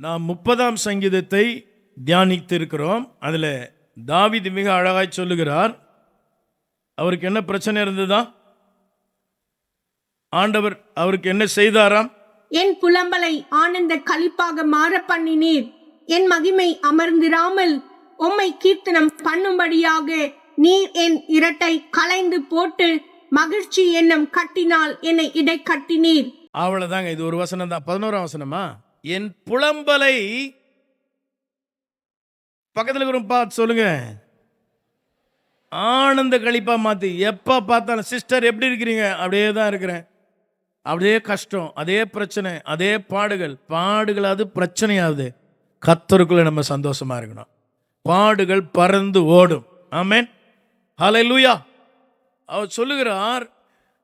நாம் 30ஆம் சங்கீதத்தை தியானித்திருக்கிறோம். அதில் தாவீது மிக அழகாய் சொல்லுகிறார். அவருக்கு என்ன பிரச்சனை இருந்ததா? ஆண்டவர் அவருக்கு என்ன செய்தாராம்? என் புலம்பலை ஆனந்த களிப்பாக மாற பண்ணினீர். என் மகிமை அமர்ந்திராமல் உம்மை கீர்த்தனம் பண்ணும்படியாக நீர் என் இரட்டை களைந்து போட்டு மகிழ்ச்சி என்னும் கட்டினால் என்னை இடை கட்டினீர். அவ்வளவுதாங்க. இது ஒரு வசனம் தான். 11ஆம் வசனமா? என் புலம்பலை பக்கத்தில் இருக்கிற பார்த்து சொல்லுங்க, ஆனந்த களிப்பா மாத்தி. எப்ப பார்த்தாலும் சிஸ்டர் எப்படி இருக்கிறீங்க? அப்படியே தான் இருக்கிறேன். அப்படியே கஷ்டம், அதே பிரச்சனை, அதே பாடுகள் அது பிரச்சனையாவது. கர்த்தருக்குள்ள நம்ம சந்தோஷமா இருக்கணும். பாடுகள் பறந்து ஓடும். ஆமென், ஹல்லேலூயா. அவர் சொல்லுகிறார்,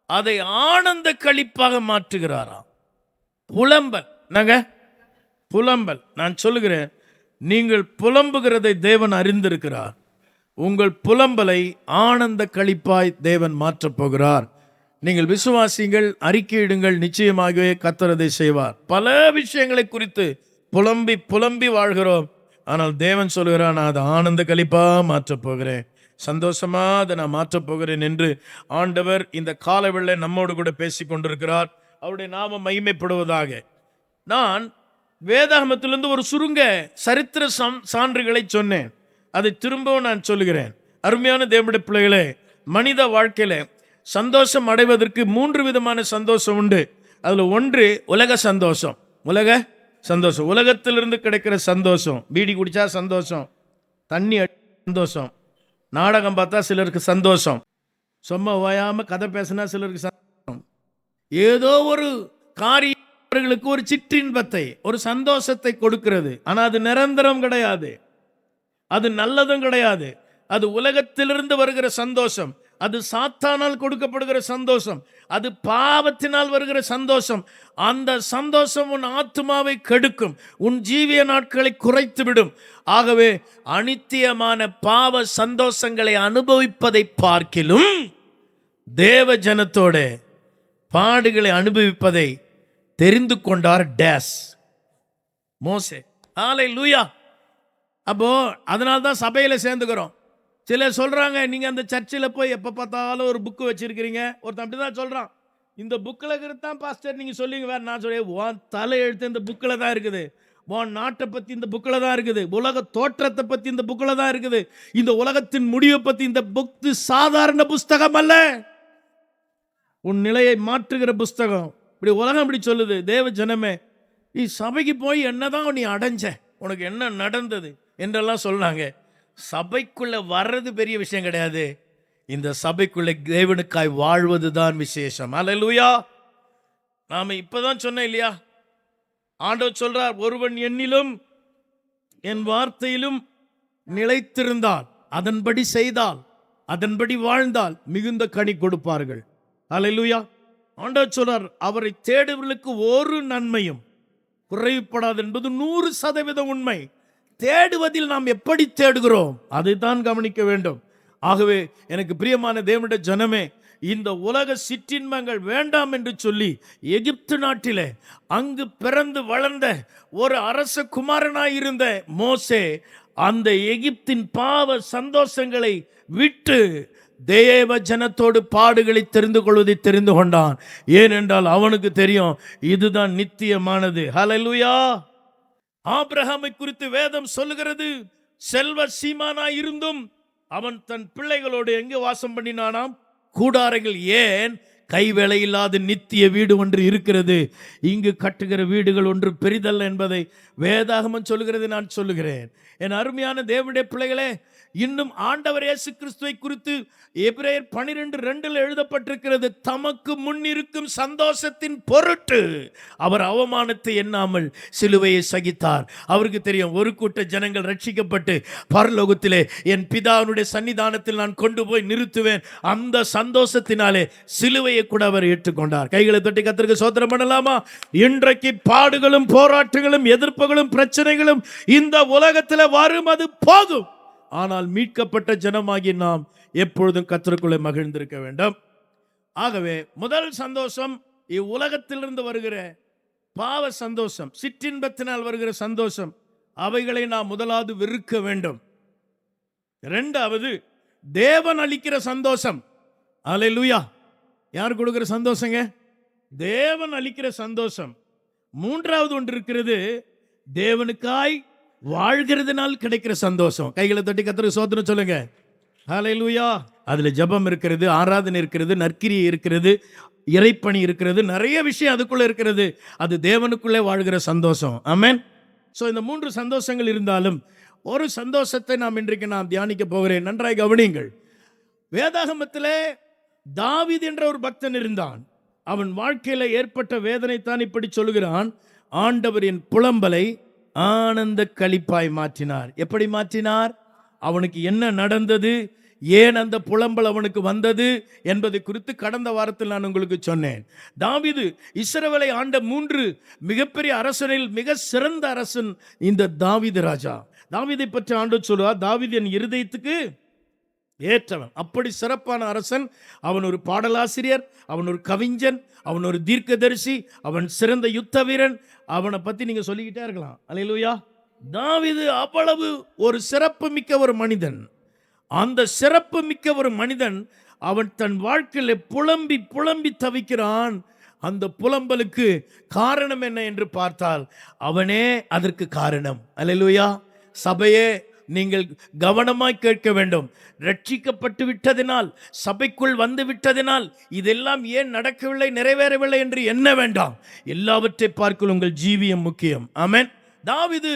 அதை ஆனந்த களிப்பாக மாற்றுகிறாராம். புலம்பல் நாங்க புலம்பல், நான் சொல்லுகிறேன், நீங்கள் புலம்புகிறதை தேவன் அறிந்திருக்கிறார். உங்கள் புலம்பலை ஆனந்த களிப்பாய் தேவன் மாற்றப் போகிறார். நீங்கள் விசுவாசிங்கள், அறிக்கையிடுங்கள், நிச்சயமாகவே கர்த்தர் அதை செய்வார். பல விஷயங்களை குறித்து புலம்பி புலம்பி வாழ்கிறோம். ஆனால் தேவன் சொல்கிறார், நான் அதை ஆனந்த களிப்பா மாற்றப் போகிறேன், சந்தோஷமா அதை நான் மாற்றப் போகிறேன் என்று ஆண்டவர் இந்த காலவெளியிலே நம்மோடு கூட பேசி கொண்டிருக்கிறார். அவருடைய நாமம் மகிமைப்படுவதாக. நான் வேதாகமத்திலிருந்து ஒரு சுருங்க சரித்திர சான்றுகளை சொன்னேன். அதை திரும்பவும் நான் சொல்லுகிறேன். அருமையான தேவனுடைய பிள்ளைகளே, மனித வாழ்க்கையில சந்தோஷம் அடைவதற்கு 3 விதமான சந்தோஷம் உண்டு. அதுல ஒன்று உலக சந்தோஷம். உலகத்திலிருந்து கிடைக்கிற சந்தோஷம். பீடி குடிச்சா சந்தோஷம், தண்ணி சந்தோஷம், நாடகம் பார்த்தா சிலருக்கு சந்தோஷம், சும்மா ஓயாம கதை பேசினா சிலருக்கு சந்தோஷம். ஏதோ ஒரு காரியம் அவர்களுக்கு ஒரு சிற்றின்பத்தை, ஒரு சந்தோஷத்தை கொடுக்கிறது. ஆனா அது நிரந்தரம் கிடையாது, அது நல்லதும் கிடையாது. அது உலகத்திலிருந்து வருகிற சந்தோஷம், அது சாத்தானால் கொடுக்கப்படுகிற சந்தோஷம், அது பாவத்தினால் வருகிற சந்தோஷம். அந்த சந்தோஷம் உன் ஆத்துமாவை கெடுக்கும், உன் ஜீவிய நாட்களை குறைத்துவிடும். ஆகவே அனித்தியமான பாவ சந்தோஷங்களை அனுபவிப்பதை பார்க்கிலும் தேவ ஜனத்தோட பாடுகளை அனுபவிப்பதை தெரிந்து கொண்டார் டேஸ் மோசே. ஹல்லேலூயா. அப்போ அதனால்தான் சபையில சேர்ந்துக்கிறோம். சிலர் சொல்றாங்க, நீங்க அந்த சர்ச்சில் போய் எப்ப பார்த்தாலும் ஒரு புக்கு வச்சிருக்கிறீங்க. ஒருத்தன் அப்படிதான் சொல்றான், இந்த புக்கில் இருக்கிறதான் பாஸ்டர் நீங்க சொல்லுங்க. வேற நான் சொல்றேன், உன் தலை எழுத்து இந்த புக்கில் தான் இருக்குது, உன் நாட்டை பத்தி இந்த புக்கில் தான் இருக்குது, உலக தோற்றத்தை பத்தி இந்த புக்கில் தான் இருக்குது, இந்த உலகத்தின் முடிவை பத்தி இந்த புக்கு சாதாரண புஸ்தகம் அல்ல, உன் நிலையை மாற்றுகிற புஸ்தகம். இப்படி உலகம் இப்படி சொல்லுது. தேவ ஜனமே, நீ சபைக்கு போய் என்னதான் நீ அடைஞ்ச, உனக்கு என்ன நடந்தது என்றெல்லாம் சொன்னாங்க. சபைக்குள்ள வர்றது பெரிய விஷயம் கிடையாது, இந்த சபைக்குள்ள தேவனுக்காய் வாழ்வது தான் விசேஷம். ஹல்லேலூயா. நாம இப்பதான் சொன்னேன் இல்லையா, ஆண்டவர் சொல்றார், ஒருவன் என்னிலும் என் வார்த்தையிலும் நிலைத்திருந்தால், அதன்படி செய்தால், அதன்படி வாழ்ந்தால் மிகுந்த கனி கொடுப்பார்கள். ஹல்லேலூயா. ஆண்டவர் சொல்றார், அவரை தேடுவர்களுக்கு ஒரு நன்மையும் குறைவுபடாது என்பது 100% உண்மை. தேடுவதில் நாம் எப்படி தேடுகிறோம் அதை தான் கவனிக்க வேண்டும். ஆகவே எனக்கு பிரியமான தேவனுடைய ஜனமே, இந்த உலக சிற்றின்பங்கள் வேண்டாம் என்று சொல்லி எகிப்து நாட்டிலே அங்கு பிறந்து வளர்ந்த ஒரு அரச குமாரனாயிருந்த மோசே அந்த எகிப்தின் பாவ சந்தோஷங்களை விட்டு தேவ ஜனத்தோடு பாடுகளை தெரிந்து கொள்வதை தெரிந்து கொண்டான். ஏனென்றால் அவனுக்கு தெரியும், இதுதான் நித்தியமானது. ஹல்லேலூயா. ஆபிரகாமை குறித்து வேதம் சொல்லுகிறது, செல்வ சீமானாய் இருந்தும் அவன் தன் பிள்ளைகளோடு எங்கே வாசம் பண்ணினானாம்? கூடாரங்கள். ஏன்? கைவேலை இல்லாத நித்திய வீடு ஒன்று இருக்கிறது, இங்கு கட்டுகிற வீடுகள் ஒன்று பெரிதல்ல என்பதை வேதாகமம் சொல்லுகிறது. நான் சொல்லுகிறேன், என் அருமையான தேவனுடைய பிள்ளைகளே, இன்னும் ஆண்டவர் இயேசு கிறிஸ்துவை குறித்து எபிரேயர் 12:2 எழுதப்பட்டிருக்கிறது, தமக்கு முன்னிருக்கும் சந்தோஷத்தின் பொருட்டு அவர் அவமானத்தை எண்ணாமல் சிலுவையை சகித்தார். அவருக்கு தெரியும், ஒரு கூட்ட ஜனங்கள் ரட்சிக்கப்பட்டு பரலோகத்திலே என் பிதாவினுடைய சன்னிதானத்தில் நான் கொண்டு போய் நிறுத்துவேன். அந்த சந்தோஷத்தினாலே சிலுவையை கூட அவர் ஏற்றுக்கொண்டார். கைகளை தட்டி கர்த்தருக்கு ஸ்தோத்திரம் பண்ணலாமா? இன்றைக்கு பாடுகளும் போராட்டங்களும் எதிர்ப்புகளும் பிரச்சனைகளும் இந்த உலகத்தில் வரும், அது போகும். ஆனால் மீட்கப்பட்ட ஜனமாகி நாம் எப்பொழுதும் கர்த்தருக்குள்ளே மகிழ்ந்திருக்க வேண்டும். ஆகவே முதல் சந்தோஷம் இவ்வுலகத்திலிருந்து வருகிற பாவ சந்தோஷம், சிற்றின்பத்தினால் வருகிற சந்தோஷம், அவைகளை நாம் முதலாவது வெறுக்க வேண்டும். இரண்டாவது தேவன் அளிக்கிற சந்தோஷம். அல்லேலூயா. யார் கொடுக்கிற சந்தோஷங்க? தேவன் அளிக்கிற சந்தோஷம். மூன்றாவது ஒன்று இருக்கிறது, தேவனுக்காய் வாழ்கிறதுனால் கிடைக்கிற சந்தோஷம். கைகளை தட்டி கர்த்தருக்கு ஸ்தோத்திரம் சொல்லுங்க. ஹல்லேலூயா. அதுல ஜெபம் இருக்கிறது, ஆராதனை இருக்கிறது, நற்கிரியை இருக்கிறது, இறைப்பணி இருக்கிறது, நிறைய விஷயம் அதுக்குள்ள இருக்கிறது. அது தேவனுக்குள்ளே வாழ்கிற சந்தோஷம். ஆமென். ஸோ இந்த மூன்று சந்தோஷங்கள் இருந்தாலும் ஒரு சந்தோஷத்தை இன்றைக்கு தியானிக்க போகிறேன். நன்றாய் கவனியுங்கள். வேதாகமத்திலே தாவீது என்ற ஒரு பக்தன் இருந்தான். அவன் வாழ்க்கையில ஏற்பட்ட வேதனைத்தான் இப்படி சொல்கிறான், ஆண்டவர் என் புலம்பலை ஆனந்த களிப்பாய் மாற்றினார். எப்படி மாற்றினார்? அவனுக்கு என்ன நடந்தது, ஏன் அந்த புலம்பல் அவனுக்கு வந்தது என்பதை குறித்து கடந்த வாரத்தில் நான் உங்களுக்கு சொன்னேன். தாவீது இஸ்ரவேலை ஆண்ட 3 மிகப்பெரிய அரசனில் மிக சிறந்த அரசன் இந்த தாவீது ராஜா. தாவீதை பற்றி ஆண்டவர் சொல்லுவார், தாவீது என் இருதயத்துக்கு ஏற்றவன். அப்படி சிறப்பான அரசன். அவன் ஒரு பாடலாசிரியர், அவன் ஒரு கவிஞன், அவன் ஒரு தீர்க்கதரிசி, அவன் சிறந்த யுத்த வீரன். அவனை பத்தி நீங்க சொல்லிக்கிட்டே இருக்கலாம். அல்லேலூயா. தாவீது அவ்வளவு ஒரு சிறப்பு மிக்க ஒரு மனிதன். அந்த சிறப்பு மிக்க ஒரு மனிதன் அவன் தன் வாழ்க்கையில புலம்பி புலம்பி தவிக்கிறான். அந்த புலம்பலுக்கு காரணம் என்ன என்று பார்த்தால் அவனே அதற்கு காரணம். அல்லேலூயா. சபையே, நீங்கள் கவனமாய் கேட்க வேண்டும். ரட்சிக்கப்பட்டு விட்டதினால், சபைக்குள் வந்து விட்டதினால் இதெல்லாம் ஏன் நடக்கவில்லை, நிறைவேறவில்லை என்று எண்ண வேண்டாம். எல்லாவற்றை பார்க்க உங்கள் ஜீவியம் முக்கியம். ஆமென். தாவீது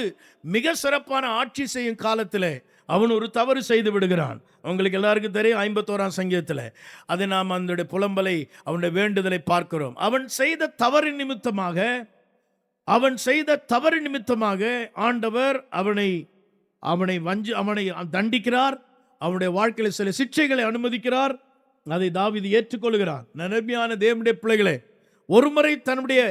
மிக சிறப்பான ஆட்சி செய்யும் காலத்தில் அவன் ஒரு தவறு செய்து விடுகிறான். உங்களுக்கு எல்லாருக்கும் தெரியும், 51ஆம் சங்கீதத்தில் அதை நாம் அந்த புலம்பலை, அவனுடைய வேண்டுதலை பார்க்கிறோம். அவன் செய்த தவறு நிமித்தமாக ஆண்டவர் அவனை தண்டிக்கிறார். அவனுடைய வாழ்க்கையில் சில சிக்ஷைகளை அனுமதிக்கிறார். அதை தாவீது ஏற்றுக்கொள்கிறான். நன்மையான தேவனுடைய பிள்ளைகளே, ஒருமுறை தன்னுடைய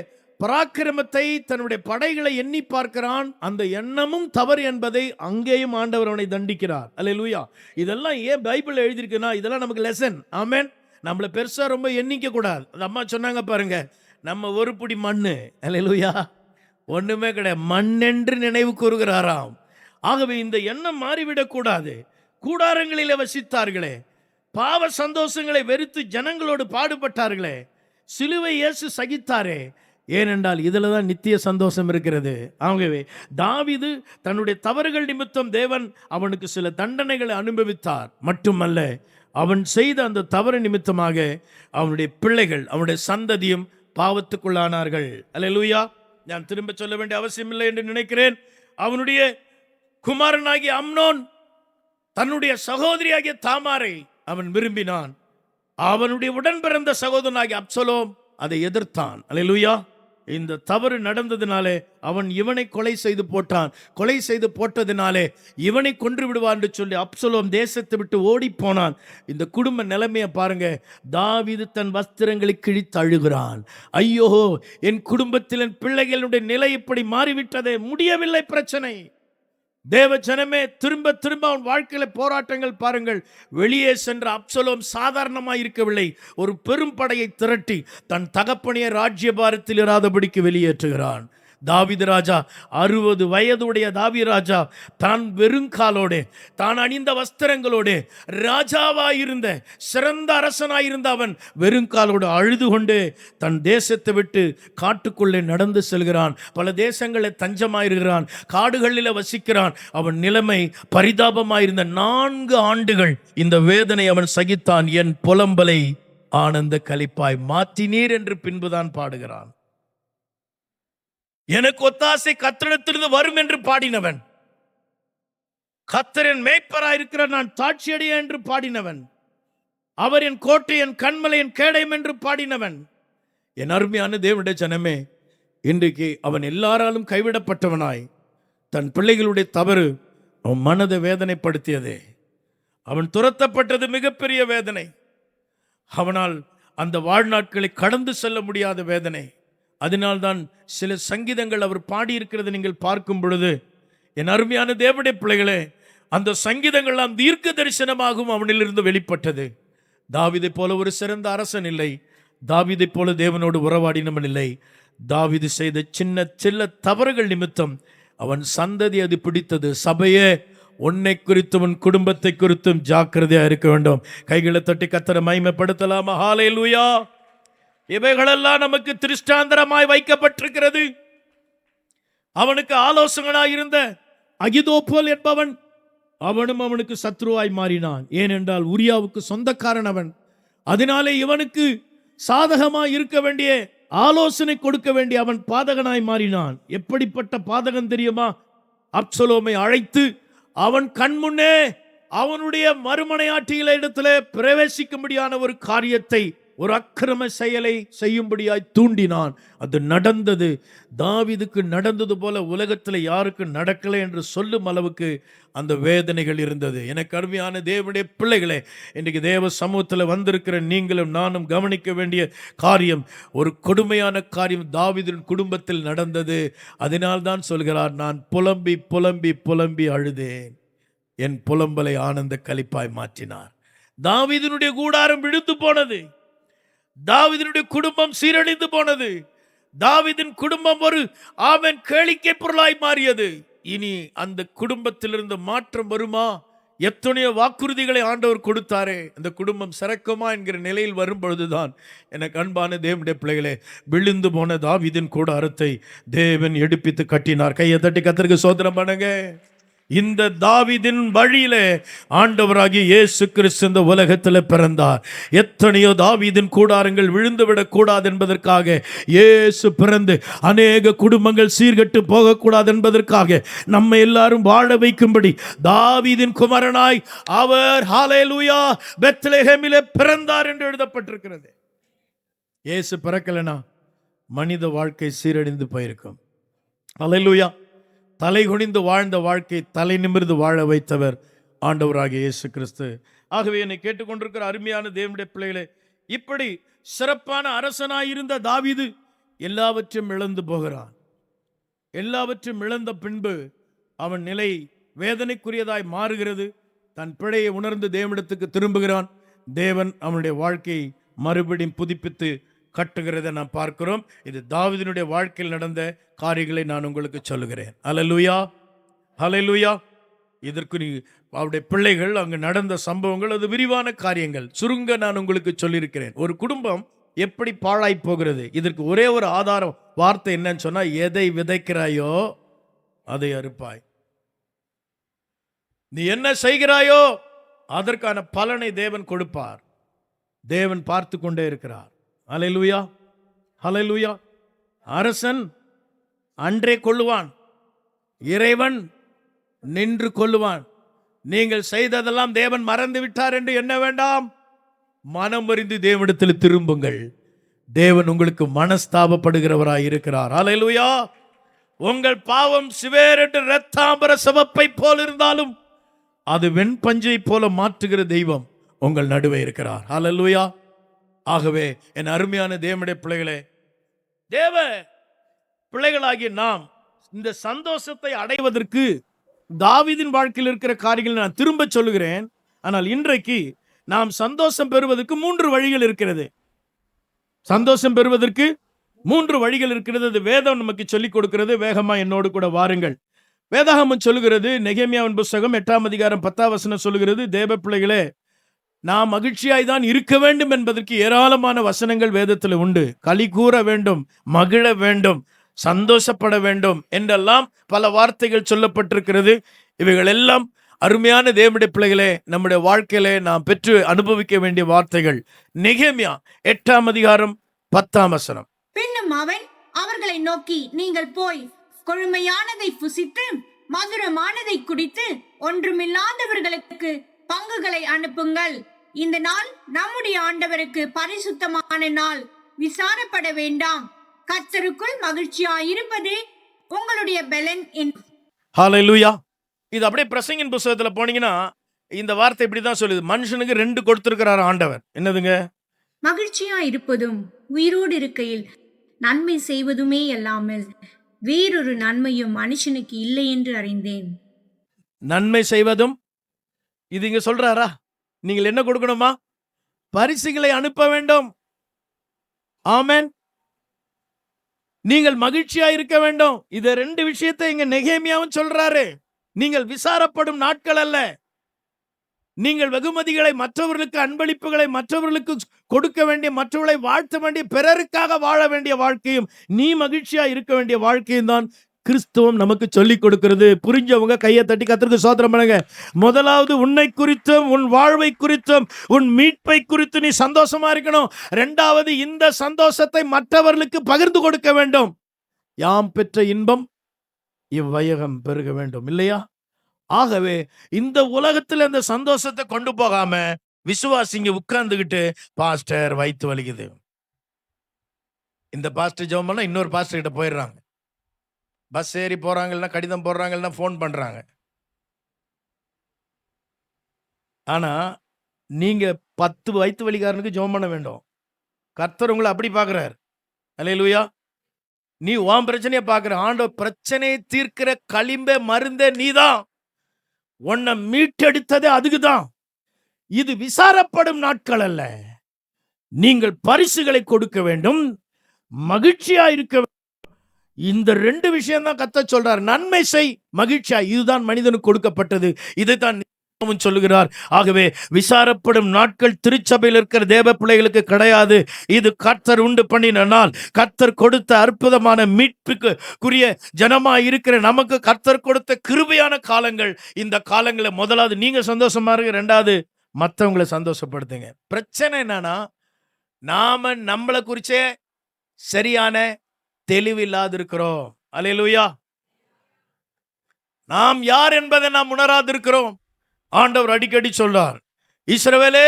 பராக்கிரமத்தை, தன்னுடைய படைகளை எண்ணி பார்க்கிறான். அந்த எண்ணமும் தவறு என்பதை அங்கேயும் ஆண்டவர் அவனை தண்டிக்கிறார். அல்லேலூயா. இதெல்லாம் ஏன் பைபிள் எழுதியிருக்குன்னா, இதெல்லாம் நமக்கு லெசன். ஆமென். நம்மளை பெருசா ரொம்ப எண்ணிக்க கூடாது. அந்த அம்மா சொன்னாங்க பாருங்க, நம்ம ஒரு புடி மண்ணு. அல்லேலூயா. ஒண்ணுமே கிடையாது, மண்ணென்று நினைவு கூறுகிறாராம். ஆகவே இந்த எண்ணம் மாறிவிடக்கூடாது. கூடாரங்களிலே வசித்தார்களே, பாவ சந்தோஷங்களை வெறுத்து ஜனங்களோடு பாடுபட்டார்களே, சிலுவை இயேசு சகித்தாரே, ஏனென்றால் இதில் தான் நித்திய சந்தோஷம் இருக்கிறது. ஆகவே தாவீது தன்னுடைய தவறுகள் நிமித்தம் தேவன் அவனுக்கு சில தண்டனைகளை அனுபவித்தார். மட்டுமல்ல, அவன் செய்த அந்த தவறு நிமித்தமாக அவனுடைய பிள்ளைகள், அவனுடைய சந்ததியும் பாவத்துக்குள்ளானார்கள். அல்லேலூயா. நான் திரும்ப சொல்ல வேண்டிய அவசியம் இல்லை என்று நினைக்கிறேன். அவனுடைய குமாரனாகிய அம்னோன் தன்னுடைய சகோதரியாகிய தாமாரை அவன் விரும்பினான். அவனுடைய உடன் பிறந்த சகோதரனாகிய அப்சலோம் அதை எதிர்த்தான். அல்லேலூயா. இந்த தவறு நடந்ததினாலே அவன் இவனை கொலை செய்து போட்டான். கொலை செய்து போட்டதினாலே இவனை கொன்று விடுவான் என்று சொல்லி அப்சலோம் தேசத்தை விட்டு ஓடி போனான். இந்த குடும்ப நிலைமையை பாருங்க. தாவீது தன் வஸ்திரங்களை கிழித்து அழுகிறான். ஐயோ, என் குடும்பத்தில் என் பிள்ளைகளுடைய நிலை இப்படி மாறிவிட்டதே, முடியவில்லை பிரச்சனை. தேவ ஜனமே, திரும்ப திரும்ப அவன் வாழ்க்கையில போராட்டங்கள் பாருங்கள். வெளியே சென்ற அப்சலோம் சாதாரணமாக இருக்கவில்லை. ஒரு பெரும் படையை திரட்டி தன் தகப்பனைய ராஜ்யபாரத்தில் இராதபடிக்கு வெளியேற்றுகிறான். தாவீது ராஜா 60 வயதுடைய தாவீது ராஜா தான் வெறுங்காலோடு, தான் அணிந்த வஸ்திரங்களோடு, ராஜாவாயிருந்த சிறந்த அரசனாயிருந்த அவன் வெறுங்காலோடு அழுது கொண்டு தன் தேசத்தை விட்டு காட்டுக்குள்ளே நடந்து செல்கிறான். பல தேசங்களில் தஞ்சமாயிருக்கிறான், காடுகளில் வசிக்கிறான். அவன் நிலைமை பரிதாபமாயிருந்த 4 ஆண்டுகள் இந்த வேதனை அவன் சகித்தான். என் புலம்பலை ஆனந்த களிப்பாய் மாற்றினீர் என்று பின்புதான் பாடுகிறான். எனக்கு ஒத்தாசை கர்த்தரிடத்திலிருந்து வரும் என்று பாடினவன், கர்த்தர் என் மேய்ப்பராயிருக்கிறார், நான் தாட்சியடைய என்று பாடினவன், அவர் என் கோட்டை, என் கண்மலை, என் கேடயம் என்று பாடினவன். என் அருமையான தேவனுடைய ஜனமே, இன்றைக்கு அவன் எல்லாராலும் கைவிடப்பட்டவனாய், தன் பிள்ளைகளுடைய தவறு அவன் மனதை வேதனைப்படுத்தியதே. அவன் துரத்தப்பட்டது மிகப்பெரிய வேதனை. அவனால் அந்த வாழ்நாட்களை கடந்து செல்ல முடியாத வேதனை. அதனால்தான் சில சங்கீதங்கள் அவர் பாடியிருக்கிறது நீங்கள் பார்க்கும் பொழுது, என் அருமையான தேவனுடைய பிள்ளைகளே, அந்த சங்கீதங்கள்லாம் தீர்க்க தரிசனமாகவும் அவனிலிருந்து வெளிப்பட்டது. தாவீதை போல ஒரு சிறந்த அரசன் இல்லை, தாவீதை போல தேவனோடு உறவாடினவன் இல்லை, தாவீது செய்த சின்ன சின்ன தவறுகள் நிமித்தம் அவன் சந்ததி அது பிடித்தது. சபையே, உன்னை குறித்தும் உன் குடும்பத்தை குறித்தும் ஜாக்கிரதையா இருக்க வேண்டும். கைகளை தட்டி கர்த்தரை மகிமைப்படுத்தலாமா? ஹல்லேலூயா. இவைகளெல்லாம் நமக்கு திருஷ்டாந்தரமாய் வைக்கப்பட்டிருக்கிறது. அவனுக்கு ஆலோசகனாய் இருந்த அகிதோப்போல் என்பவன், அவனும் அவனுக்கு சத்ருவாய் மாறினான். ஏனென்றால் உரியாவுக்கு சொந்தக்காரன் அவன். அதனாலே இவனுக்கு சாதகமாய் இருக்க வேண்டிய ஆலோசனை கொடுக்க வேண்டிய அவன் பாதகனாய் மாறினான். எப்படிப்பட்ட பாதகன் தெரியுமா? அப்சலோமை அழைத்து அவன் கண்முன்னே அவனுடைய மறுமனையாட்டியில இடத்துல பிரவேசிக்கும்படியான ஒரு காரியத்தை, ஒரு அக்கிரம செயலை செய்யும்படியாய் தூண்டினான். அது நடந்தது. தாவீதுக்கு நடந்தது போல உலகத்தில் யாருக்கு நடக்கலை என்று சொல்லும் அளவுக்கு அந்த வேதனைகள் இருந்தது. எனக்கு அருமையான தேவனுடைய பிள்ளைகளே, இன்றைக்கு தேவ சமூகத்தில் வந்திருக்கிற நீங்களும் நானும் கவனிக்க வேண்டிய காரியம், ஒரு கொடுமையான காரியம் தாவீதின் குடும்பத்தில் நடந்தது. அதனால்தான் சொல்கிறார், நான் புலம்பி புலம்பி புலம்பி அழுதேன், என் புலம்பலை ஆனந்த களிப்பாய் மாற்றினார். தாவீதினுடைய கூடாரம் விழுந்து போனது. தாவீதினுடைய குடும்பம் சீரழிந்து போனது. தாவீதின் குடும்பம் ஒரு கேளிக்கை பொருளாய் மாறியது. இனி அந்த குடும்பத்திலிருந்து மாற்றம் வருமா? எத்தனையோ வாக்குறுதிகளை ஆண்டவர் கொடுத்தாரே, அந்த குடும்பம் சிறக்குமா என்கிற நிலையில் வரும் பொழுதுதான் எனக்கு அன்பான தேவனுடைய பிள்ளைகளே, விழுந்து போன தாவீதின் கூடாரத்தை தேவன் எடுப்பித்து கட்டினார். கையை தட்டி கர்த்தருக்கு சோதனம் பண்ணுங்க. இந்த தாவீதின் வழியிலே ஆண்டவராகிய இயேசு கிறிஸ்து இந்த உலகத்தில் பிறந்தார். எத்தனையோ தாவீதின் கூடாரங்கள் விழுந்துவிடக் கூடாது என்பதற்காக இயேசு பிறந்து அநேக குடும்பங்கள் சீர்கெட்டு போகக்கூடாது என்பதற்காக நம்மை எல்லாரும் வாழ வைக்கும்படி தாவீதின் குமாரனாய் அவர் ஹல்லேலூயா பெத்லெகேமிலே பிறந்தார் என்று எழுதப்பட்டிருக்கிறது. இயேசு பிறக்கலனா மனித வாழ்க்கை சீரழிந்து போயிருக்கும். ஹல்லேலூயா. தலை குனிந்து வாழ்ந்த வாழ்க்கை தலை நிமிர்ந்து வாழ வைத்தவர் ஆண்டவராகிய இயேசு கிறிஸ்து. ஆகவே என்னை கேட்டுக்கொண்டிருக்கிற அருமையான தேவனுடைய பிள்ளைகளே, இப்படி சிறப்பான அரசனாயிருந்த தாவீது எல்லாவற்றையும் இழந்து போகிறான். எல்லாவற்றையும் இழந்த பின்பு அவன் நிலை வேதனைக்குரியதாய் மாறுகிறது. தன் பிழையை உணர்ந்து தேவனிடத்துக்கு திரும்புகிறான். தேவன் அவனுடைய வாழ்க்கையை மறுபடியும் புதுப்பித்து கட்டுகிறதை நாம் பார்க்கிறோம். இது தாவீதினுடைய வாழ்க்கையில் நடந்த காரியங்களை நான் உங்களுக்கு சொல்லுகிறேன். ஹல்லேலூயா, ஹல்லேலூயா. இதற்கு அவருடைய பிள்ளைகள், அங்கு நடந்த சம்பவங்கள், அது விரிவான காரியங்கள். சுருங்க நான் உங்களுக்கு சொல்லியிருக்கிறேன். ஒரு குடும்பம் எப்படி பாழாய் போகிறது, இதற்கு ஒரே ஒரு ஆதாரம் வார்த்தை என்னன்னு சொன்னா, எதை விதைக்கிறாயோ அதை அறுப்பாய். நீ என்ன செய்கிறாயோ அதற்கான பலனை தேவன் கொடுப்பார். தேவன் பார்த்து கொண்டே இருக்கிறார். ஹல்லேலூயா, ஹல்லேலூயா. அரசன் அன்றே கொள்ளுவான், இறைவன் நின்று கொள்ளுவான். நீங்கள் செய்ததெல்லாம் தேவன் மறந்து விட்டார் என்று எண்ண வேண்டாம். மனம் அறிந்து தேவனிடத்தில் திரும்புங்கள். தேவன் உங்களுக்கு மனஸ்தாபப்படுகிறவராய் இருக்கிறார். ஹல்லேலூயா. உங்கள் பாவம் சிவேரென்று இரத்தாம்பர சிவப்பை போல் இருந்தாலும் அது வெண்பஞ்சை போல மாற்றுகிற தெய்வம் உங்கள் நடுவே இருக்கிறார். ஹல்லேலூயா. ஆகவே என் அருமையான தேவனுடைய பிள்ளைகளே, தேவ பிள்ளைகளாகிய நாம் இந்த சந்தோஷத்தை அடைவதற்கு தாவீதின் வாழ்க்கையில் இருக்கிற காரியங்களை நான் திரும்ப சொல்லுகிறேன். ஆனால் இன்றைக்கு நாம் சந்தோஷம் பெறுவதற்கு 3 வழிகள் இருக்கிறது. சந்தோஷம் பெறுவதற்கு 3 வழிகள் இருக்கிறது. அது வேதம் நமக்கு சொல்லிக் கொடுக்கிறது. வேகமா என்னோடு கூட வாருங்கள். வேதாகமம் சொல்லுகிறது, நெகேமியாவின் புஸ்தகம் 8ஆம் அதிகாரம் 10ஆம் வசனம் சொல்லுகிறது, தேவ பிள்ளைகளே, நாம் மகிழ்ச்சியாய் தான் இருக்க வேண்டும் என்பதற்கு ஏராளமான வசனங்கள் வேதத்தில் உண்டு. களி கூற வேண்டும், மகிழ வேண்டும், சந்தோஷப்பட வேண்டும் என்றெல்லாம் பல வார்த்தைகள் சொல்லப்பட்டிருக்கிறது. இவைகள் எல்லாம் அருமையான தேவனுடைய பிள்ளைகளே, நம்முடைய வாழ்க்கையிலே நாம் பெற்று அனுபவிக்க வேண்டிய வார்த்தைகள். நெகேமியா 8ஆம் அதிகாரம் 10ஆம் வசனம். பின்னும் அவன் அவர்களை நோக்கி, நீங்கள் போய் கொழுமையானதை புசித்து மதுரமானதை குடித்து ஒன்றுமில்லாதவர்களுக்கு பங்குகளை அனுப்புங்கள். இந்த நாள் நம்முடைய ஆண்டவருக்கு பரிசுத்தமான நாள். விசாரப்பட வேண்டாம். கர்த்தருக்குள் மகிழ்ச்சியாயிருப்பதே உங்களுடைய பலன். ஹல்லேலூயா. இது அப்படியே பிரசங்கின் புத்தகத்துல போனீங்கன்னா இந்த வார்த்தை இப்படிதான் சொல்லுது. மனுஷனுக்கு 2 கொடுத்திருக்கிறார் ஆண்டவர். என்னதுங்க? மகிழ்ச்சியா இருப்பதும் உயிரோடு இருக்கையில் நன்மை செய்வதுமே அல்லாமல் வேறொரு நன்மையும் மனுஷனுக்கு இல்லை என்று அறிந்தேன். நன்மை செய்வதும், இது இங்க சொல்றாரா? நீங்கள் என்ன கொடுக்கணுமா? பரிசுகளை அனுப்ப வேண்டும். ஆமென். நீங்கள் மகிழ்ச்சியா இருக்க வேண்டும். இத 2 விஷயத்தை இங்க நெகேமியாவும் சொல்றாரு. நீங்கள் விசாரப்படும் நாட்கள் அல்ல. நீங்கள் வெகுமதிகளை, மற்றவர்களுக்கு அன்பளிப்புகளை, மற்றவர்களுக்கு கொடுக்க வேண்டிய, மற்றவர்களை வாழ்த்த வேண்டிய, பிறருக்காக வாழ வேண்டிய வாழ்க்கையும், நீ மகிழ்ச்சியா இருக்க வேண்டிய வாழ்க்கையும் தான் கிறிஸ்துவம் நமக்கு சொல்லிக் கொடுக்கிறது. புரிஞ்சவங்க கையை தட்டி கர்த்தருக்கு ஸ்தோத்திரம் பண்ணுங்க. முதலாவது உன்னை குறித்தும், உன் வாழ்வை குறித்தும், உன் மீட்பை குறித்து நீ சந்தோஷமா இருக்கணும். 2வது இந்த சந்தோஷத்தை மற்றவர்களுக்கு பகிர்ந்து கொடுக்க வேண்டும். யாம் பெற்ற இன்பம் இவ்வையகம் பெருக வேண்டும், இல்லையா? ஆகவே இந்த உலகத்துல இந்த சந்தோஷத்தை கொண்டு போகாம விசுவாசிங்க உட்கார்ந்துகிட்டு, பாஸ்டர் வயித்து வலிக்குது, இந்த பாஸ்டர் ஜெபம் பண்ணா இன்னொரு பாஸ்டர் கிட்ட போயிடுறாங்க. பஸ் ஏறி போறாங்கன்னா, கடிதம் போடுறாங்கன்னா, ஃபோன் பண்றாங்க. ஆனா நீங்க 10 வயித்து வலிக்காரனுக்கு ஜெபம் பண்ண வேண்டும். கர்த்தர் உங்களை அப்படி பார்க்கிறார். அல்லேலூயா. நீ உன் பிரச்சனையை பார்க்கிற. ஆண்டவர் பிரச்சனையை தீர்க்கிற களிம்பே மருந்தே நீதான். உன்னை மீட்டெடுத்ததே அதுக்குதான். இது விசாரப்படும் நாட்கள் அல்ல. நீங்கள் பரிசுகளை கொடுக்க வேண்டும், மகிழ்ச்சியா இருக்க வேண்டும். இந்த 2 விஷயம் தான் கர்த்தர் சொல்றார். நன்மை செய், மகிழ்ச்சியா. இதுதான் மனிதனுக்கு கொடுக்கப்பட்டது. இதைத்தான் சொல்லுகிறார். ஆகவே விசாரப்படும் நாட்கள் திருச்சபையில் இருக்கிற தேவ பிள்ளைகளுக்கு கிடையாது. இது கர்த்தர் உண்டு பண்ணின நாள். கர்த்தர் கொடுத்த அற்புதமான மீட்புக்குரிய ஜனமாய் இருக்கிற நமக்கு கர்த்தர் கொடுத்த கிருபையான காலங்கள். இந்த காலங்களை முதலாவது நீங்க சந்தோஷமா இருங்க, 2வது மற்றவங்களை சந்தோஷப்படுத்துங்க. பிரச்சனை என்னன்னா, நாம நம்மளை குறிச்சே சரியான தெளிவில்லாது இருக்கிறோம். அல்லேலூயா. நாம் யார் என்பதை நாம் உணராது இருக்கிறோம். ஆண்டவர் அடிக்கடி சொல்றார், இஸ்ரவேலே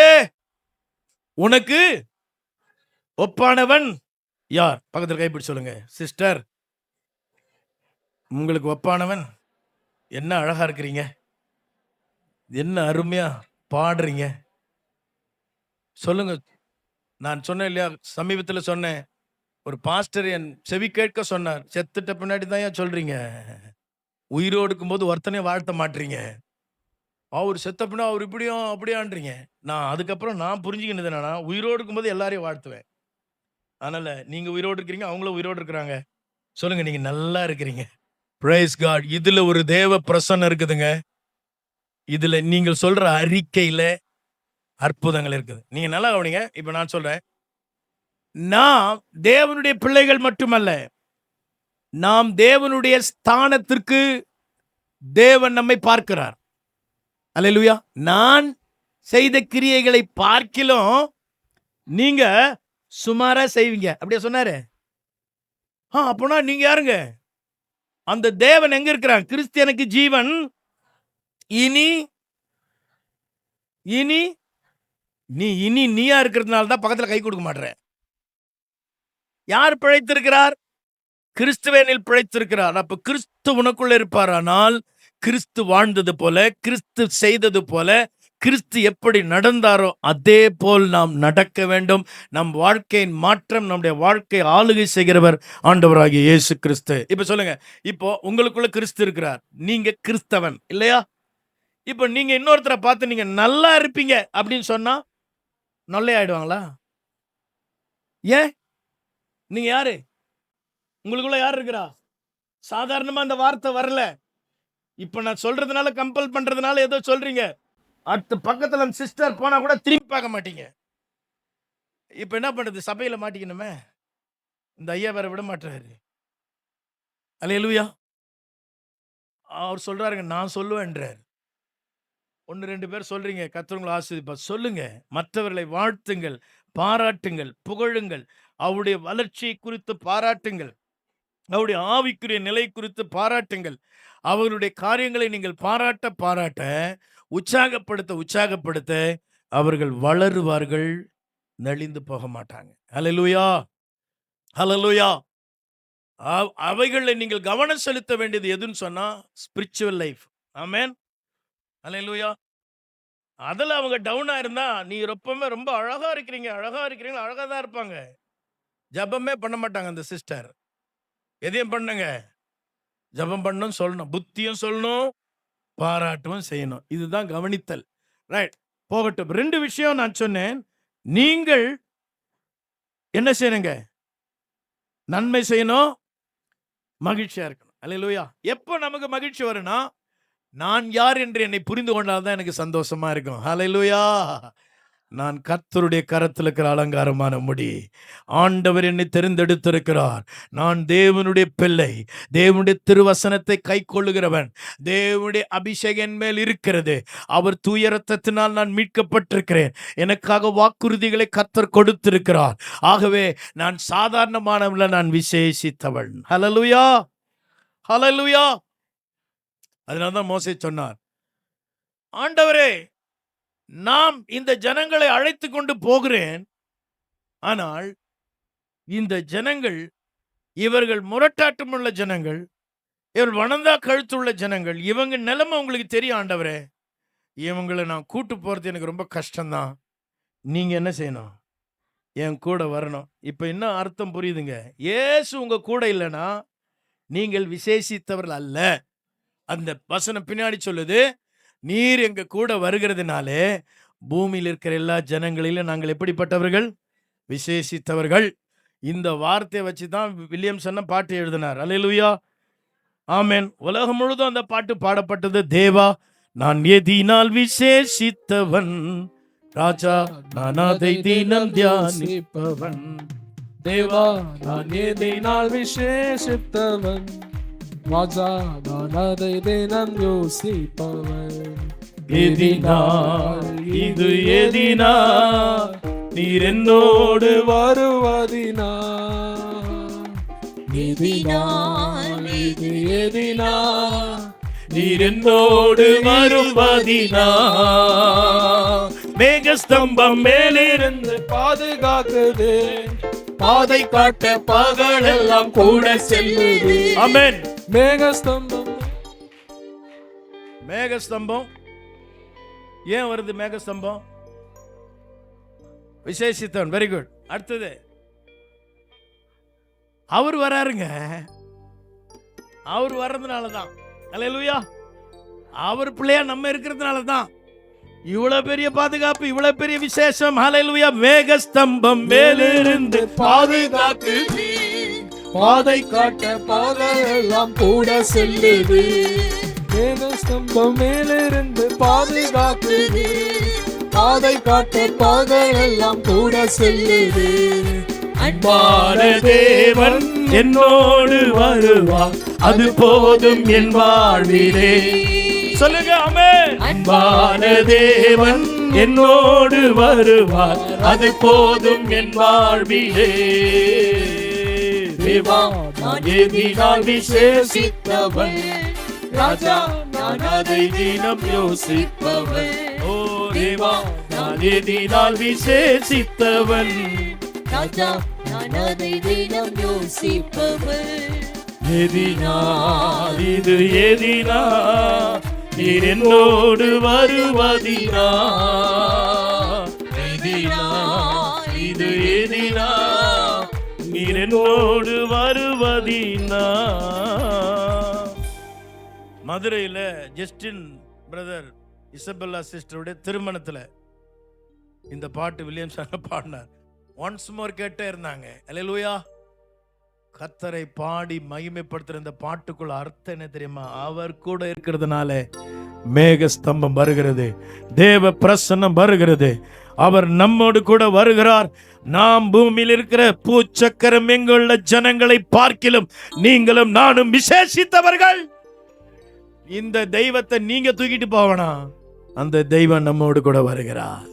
உனக்கு ஒப்பானவன் யார்? பக்கத்தில் கைப்பிடி சொல்லுங்க. சிஸ்டர், உங்களுக்கு ஒப்பானவன். என்ன அழகா இருக்கிறீங்க, என்ன அருமையா பாடுறீங்க. சொல்லுங்க. நான் சொன்னேன் இல்லையா, சமீபத்தில் சொன்னேன், ஒரு பாஸ்டர் என் செவி கேட்க சொன்னார், செத்துட்ட பின்னாடி தான் ஏன் சொல்றீங்க, உயிரோடு இருக்கும்போது ஒருத்தனே வாழ்த்த மாட்டீங்க, அவர் செத்தப்பினா அவர் இப்படியும் அப்படியான்றீங்க. நான் அதுக்கப்புறம் நான் புரிஞ்சுக்கினது என்னன்னா, உயிரோடு இருக்கும்போது எல்லாரையும் வாழ்த்துவேன். அதனால நீங்க உயிரோடு இருக்கிறீங்க, அவங்களும் உயிரோடு இருக்கிறாங்க. சொல்லுங்க, நீங்க நல்லா இருக்கிறீங்க. Praise God. இதுல ஒரு தேவ பிரசன்னம் இருக்குதுங்க. இதுல நீங்கள் சொல்ற அறிக்கையில அற்புதங்கள் இருக்குது. நீங்க நல்லா கவனிங்க. இப்ப நான் சொல்றேன், நாம் தேவனுடைய பிள்ளைகள் மட்டுமல்ல, நாம் தேவனுடைய ஸ்தானத்திற்கு தேவன் நம்மை பார்க்கிறார். அல்லேலூயா. நான் செய்த கிரியைகளை பார்க்கிலும் நீங்க சுமாரா செய்வீங்க, அப்படியே சொன்னாரு. அப்போனா நீங்க யாருங்க? அந்த தேவன் எங்க இருக்கிறான்? கிறிஸ்தியனுக்கு ஜீவன் இனி இனி நீ இனி நீயா இருக்கிறதுனால தான் பக்கத்துல கை கொடுக்க மாட்டேற. யார் பிழைத்திருக்கிறார்? கிறிஸ்துவேனில் பிழைத்திருக்கிறார். அப்ப கிறிஸ்து உனக்குள்ள இருப்பாரானால், கிறிஸ்து வாழ்ந்தது போல, கிறிஸ்து செய்தது போல, கிறிஸ்து எப்படி நடந்தாரோ அதே போல் நாம் நடக்க வேண்டும். நம் வாழ்க்கையின் மாற்றம், நம்முடைய வாழ்க்கை ஆளுகை செய்கிறவர் ஆண்டவராகிய இயேசு கிறிஸ்து. இப்ப சொல்லுங்க, இப்போ உங்களுக்குள்ள கிறிஸ்து இருக்கிறார், நீங்க கிறிஸ்தவன் இல்லையா? இப்போ நீங்க இன்னொருத்தரை பார்த்து நீங்க நல்லா இருப்பீங்க அப்படின்னு சொன்னா நல்ல ஆயிடுவாங்களா? ஏன்? நீங்க யாரு? உங்களுக்குள்ள யார் இருக்கிறா? சாதாரணமா அந்த வார்த்தை வரல. இப்ப நான் சொல்றதுனால, கம்பல் பண்றதுனால ஏதோ சொல்றீங்க. அடுத்த பக்கத்துல சிஸ்டர் போனா கூட திரும்பி பார்க்க மாட்டீங்க. இப்ப என்ன பண்றது? சபையில மாட்டிக்கணுமே. இந்த ஐயா வேற விட மாட்டாரு. அல்லேலூயா. அவர் சொல்றாருங்க, நான் சொல்லுவேன்றார். 1-2 பேர் சொல்றீங்க, கர்த்தர் உங்களை ஆசீர்வதிப்பார். சொல்லுங்க, மற்றவர்களை வாழ்த்துங்கள், பாராட்டுங்கள், புகழுங்கள். அவருடைய வளர்ச்சியை குறித்து பாராட்டுங்கள், அவருடைய ஆவிக்குரிய நிலை குறித்து பாராட்டுங்கள். அவர்களுடைய காரியங்களை நீங்கள் பாராட்ட பாராட்ட, உற்சாகப்படுத்த உற்சாகப்படுத்த அவர்கள் வளருவார்கள், நலிந்து போக மாட்டாங்க. அல்லேலூயா, அல்லேலூயா. அவைகளை நீங்கள் கவனம் செலுத்த வேண்டியது எதுன்னு சொன்னா ஸ்பிரிச்சுவல் லைஃப். ஆமென், அல்லேலூயா. அதுல அவங்க டவுனா இருந்தா, நீ ரொம்பவே ரொம்ப அழகா இருக்கிறீங்க, அழகா இருக்கிறீங்க, அழகா தான் இருப்பாங்க. ஜபமே பண்ண மாட்டாங்க அந்த சிஸ்டர். எதையும் பண்ணுங்க, ஜபம் பண்ணணும், சொல்லணும், புத்தியும் சொல்லணும், பாராட்டவும் செய்யணும். இதுதான் கவனித்தல். ரைட், போகட்டும். 2 விஷயம் நான் சொன்னேன். நீங்கள் என்ன செய்யணுங்க? நன்மை செய்யணும், மகிழ்ச்சியா இருக்கணும். அல்லேலூயா. எப்போ நமக்கு மகிழ்ச்சி வரும்னா, நான் யார் என்று என்னை புரிந்து கொண்டால் தான் எனக்கு சந்தோஷமா இருக்கும். அல்லேலூயா. நான் கர்த்தருடைய கரத்தில் இருக்கிற அலங்காரமான முடி. ஆண்டவர் என்னை தெரிந்தெடுத்திருக்கிறார். நான் தேவனுடைய பிள்ளை. தேவனுடைய திருவசனத்தை கைக்கொள்ளுகிறவன். தேவனுடைய அபிஷேகம் என் மேல் இருக்கிறது. அவர் தூய இரத்தத்தினால் நான் மீட்கப்பட்டிருக்கிறேன். எனக்காக வாக்குறுதிகளை கர்த்தர் கொடுத்திருக்கிறார். ஆகவே நான் சாதாரணமானவன், நான் விசேஷித்தவன். ஹல்லேலூயா, ஹல்லேலூயா. அதனால தான் மோசே சொன்னார், ஆண்டவரே, நாம் இந்த ஜனங்களை அழைத்து கொண்டு போகிறேன். ஆனால் இந்த ஜனங்கள், இவர்கள் முரட்டாட்டமுள்ள ஜனங்கள், இவர்கள் வணங்கா கழுத்துள்ள ஜனங்கள், இவங்க நிலைமை உங்களுக்கு தெரியும் ஆண்டவரே. இவங்களை நான் கூட்டு போறது எனக்கு ரொம்ப கஷ்டம்தான். நீங்க என்ன செய்யணும்? என் கூட வரணும். இப்ப என்ன அர்த்தம் புரியுதுங்க? இயேசு உங்க கூட இல்லைன்னா நீங்கள் விசேஷித்தவர்கள் அல்ல. அந்த வசனம் பின்னாடி சொல்லுது, நீர் எங்க கூட வருகிறதுனாலே பூமியில் இருக்கிற எல்லா ஜனங்களிலும் நாங்கள் எப்படிப்பட்டவர்கள்? விசேஷித்தவர்கள். இந்த வார்த்தையை வச்சு தான் வில்லியம்சன் பாட்டு எழுதினார். அல்லேலூயா, ஆமென். உலகம் முழுதும் அந்த பாட்டு பாடப்பட்டது. தேவா, நான் எதினால் விசேஷித்தவன், ராஜா நான் அதை தினம் தியானிப்பவன். தேவா, நான் எதினால் விசேஷித்தவன், ராஜா நான் அதை தினம் யோசிப்பவன். எதினால், இது எதினால் நீர் என்னோடு வருவதினா, எதினால் இது எதினா, நீர் என்னோடு வருவதினா. மேகஸ்தம்பம் மேலிருந்து பாதுகாக்குது, பாதை காட்ட பகலெல்லாம் கூட செல்லுது. ஆமென். மேகஸ்தம்பம். மேகஸ்தம்பம் ஏன் வருது? மேகஸ்தம்பம் விசேஷித்தவன். Very good. அடுத்தது, அவர் வராருங்க. அவர் வர்றதுனால தான், அல்லேலூயா, அவர் பிள்ளையா நம்ம இருக்கிறதுனால தான் இவ்வளவு பெரிய பாதுகாப்பு, இவ்வளவு பெரிய விசேஷம். அல்லேலூயா. மேகஸ்தம்பம் மேலிருந்து பாதுகாக்குது, பாதை காட்ட பகலெல்லாம் கூட செல்லுது. மேகஸ்தம்பம் மேலிருந்து பாதுகாக்குது, பாதை காட்ட பகலெல்லாம் கூட செல்லுது. அன்பான தேவன் என்னோடு வருவார், அது போதும் என் வாழ்விலே. சொல்லுங்க ஆமென். அன்பான தேவன் என்னோடு வருவார், அது போதும் என் வாழ்விலே. தேவா, நான் எதினால் விசேஷித்தவன், ராஜா நான் அதை தினம் யோசிப்பவன். ஓ தேவா, நான் எதினால் விசேஷித்தவன், ராஜா நான் அதை தினம் யோசிப்பவன். எதினால், இது எதினால் நீர் என்னோடு வருவதினா. எதினால், இது எதினால் நீர் என்னோடு வருவதினா. மதுரையில் ஜஸ்டின் பிரதர் இசபெல்லா சிஸ்டருடைய திருமணத்தில் இந்த பாட்டு வில்லியம்ஸ் பாடினார். ஒன்ஸ் மோர் கேட்டே இருந்தாங்க. அல்லேலூயா. கர்த்தரை பாடி மகிமைப்படுத்துற இந்த பாட்டுக்குள்ள அர்த்தம் என்ன தெரியுமா? அவர் கூட இருக்கிறதுனால மேகஸ்தம்பம் வருகிறது, தேவ பிரசன்னம் வருகிறது. அவர் நம்மோடு கூட வருகிறார். நாம் பூமியில் இருக்கிற பூச்சக்கரம் எங்குள்ள ஜனங்களை பார்க்கிலும் நீங்களும் நானும் விசேஷித்தவர்கள். இந்த தெய்வத்தை நீங்க தூக்கிட்டு போவனா, அந்த தெய்வம் நம்மோடு கூட வருகிறார்.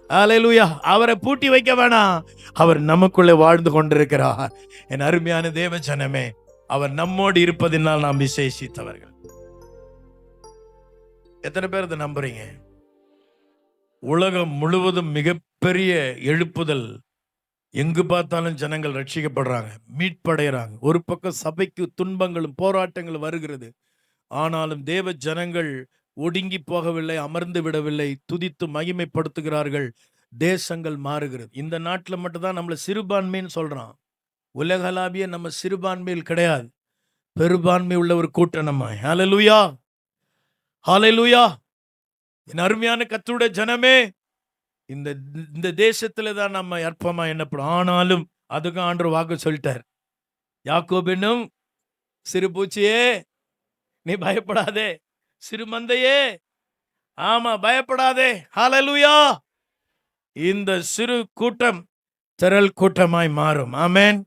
அல்லேலூயா. அவரை பூட்டி வைக்க வேணாம், அவர் நமக்குள்ளே வாழ்ந்து கொண்டிருக்கிறார். என் அருமையான தேவ ஜனமே, அவர் நம்மோடு இருப்பதினால் நாம் விசேஷித்தவர்கள். எத்தனை பேர் இதை நம்புறீங்க? உலகம் முழுவதும் மிகப்பெரிய எழுப்புதல். எங்கு பார்த்தாலும் ஜனங்கள் ரட்சிக்கப்படுறாங்க, மீட்படைகிறாங்க. ஒரு பக்கம் சபைக்கு துன்பங்களும் போராட்டங்களும் வருகிறது. ஆனாலும் தேவ ஜனங்கள் ஒடுங்கி போகவில்லை, அமர்ந்து விடவில்லை, துதித்து மகிமைப்படுத்துகிறார்கள். தேசங்கள் மாறுகிறது. இந்த நாட்டில் மட்டும்தான் நம்மளை சிறுபான்மைன்னு சொல்றான். உலகளாவிய நம்ம சிறுபான்மையில் கிடையாது, பெரும்பான்மை உள்ள ஒரு கூட்டம் நம்ம. ஹல்லேலூயா, ஹல்லேலூயா. என் அருமையான கர்த்தருடைய ஜனமே, இந்த தேசத்துல தான் நம்ம அற்பமா எண்ணப்படும். ஆனாலும் அதுக்கு ஆண்டவர் வாக்கு சொல்லிட்டார். யாக்கோபு என்னும் சிறு பூச்சியே நீ பயப்படாதே, சிறு மந்தையே ஆமா பயப்படாதே. ஹalleluya. இந்த சிறு கூட்டம் திரள் கூட்டமாய் மாறும். ஆமென்.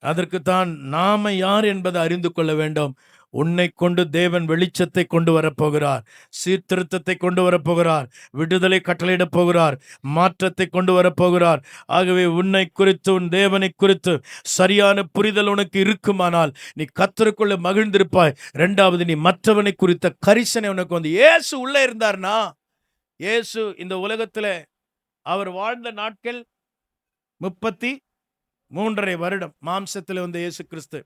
அதற்குத்தான் நாம யார் என்பதை அறிந்து கொள்ள வேண்டும். உன்னை கொண்டு தேவன் வெளிச்சத்தை கொண்டு வரப்போகிறார், சீர்திருத்தத்தை கொண்டு வரப்போகிறார், விடுதலை கட்டளையிடப் போகிறார், மாற்றத்தை கொண்டு வரப்போகிறார். ஆகவே உன்னை குறித்து உன் தேவனை குறித்து சரியான புரிதல் உனக்கு இருக்குமானால் நீ கர்த்தருக்குள்ள மகிழ்ந்திருப்பாய். இரண்டாவது, நீ மற்றவனை குறித்த கரிசனை உனக்கு வந்து. இயேசு உள்ள இருந்தார்னா, இயேசு இந்த உலகத்துல அவர் வாழ்ந்த நாட்கள் 33.5 வருடம் மாம்சத்தில் வந்த இயேசு கிறிஸ்து.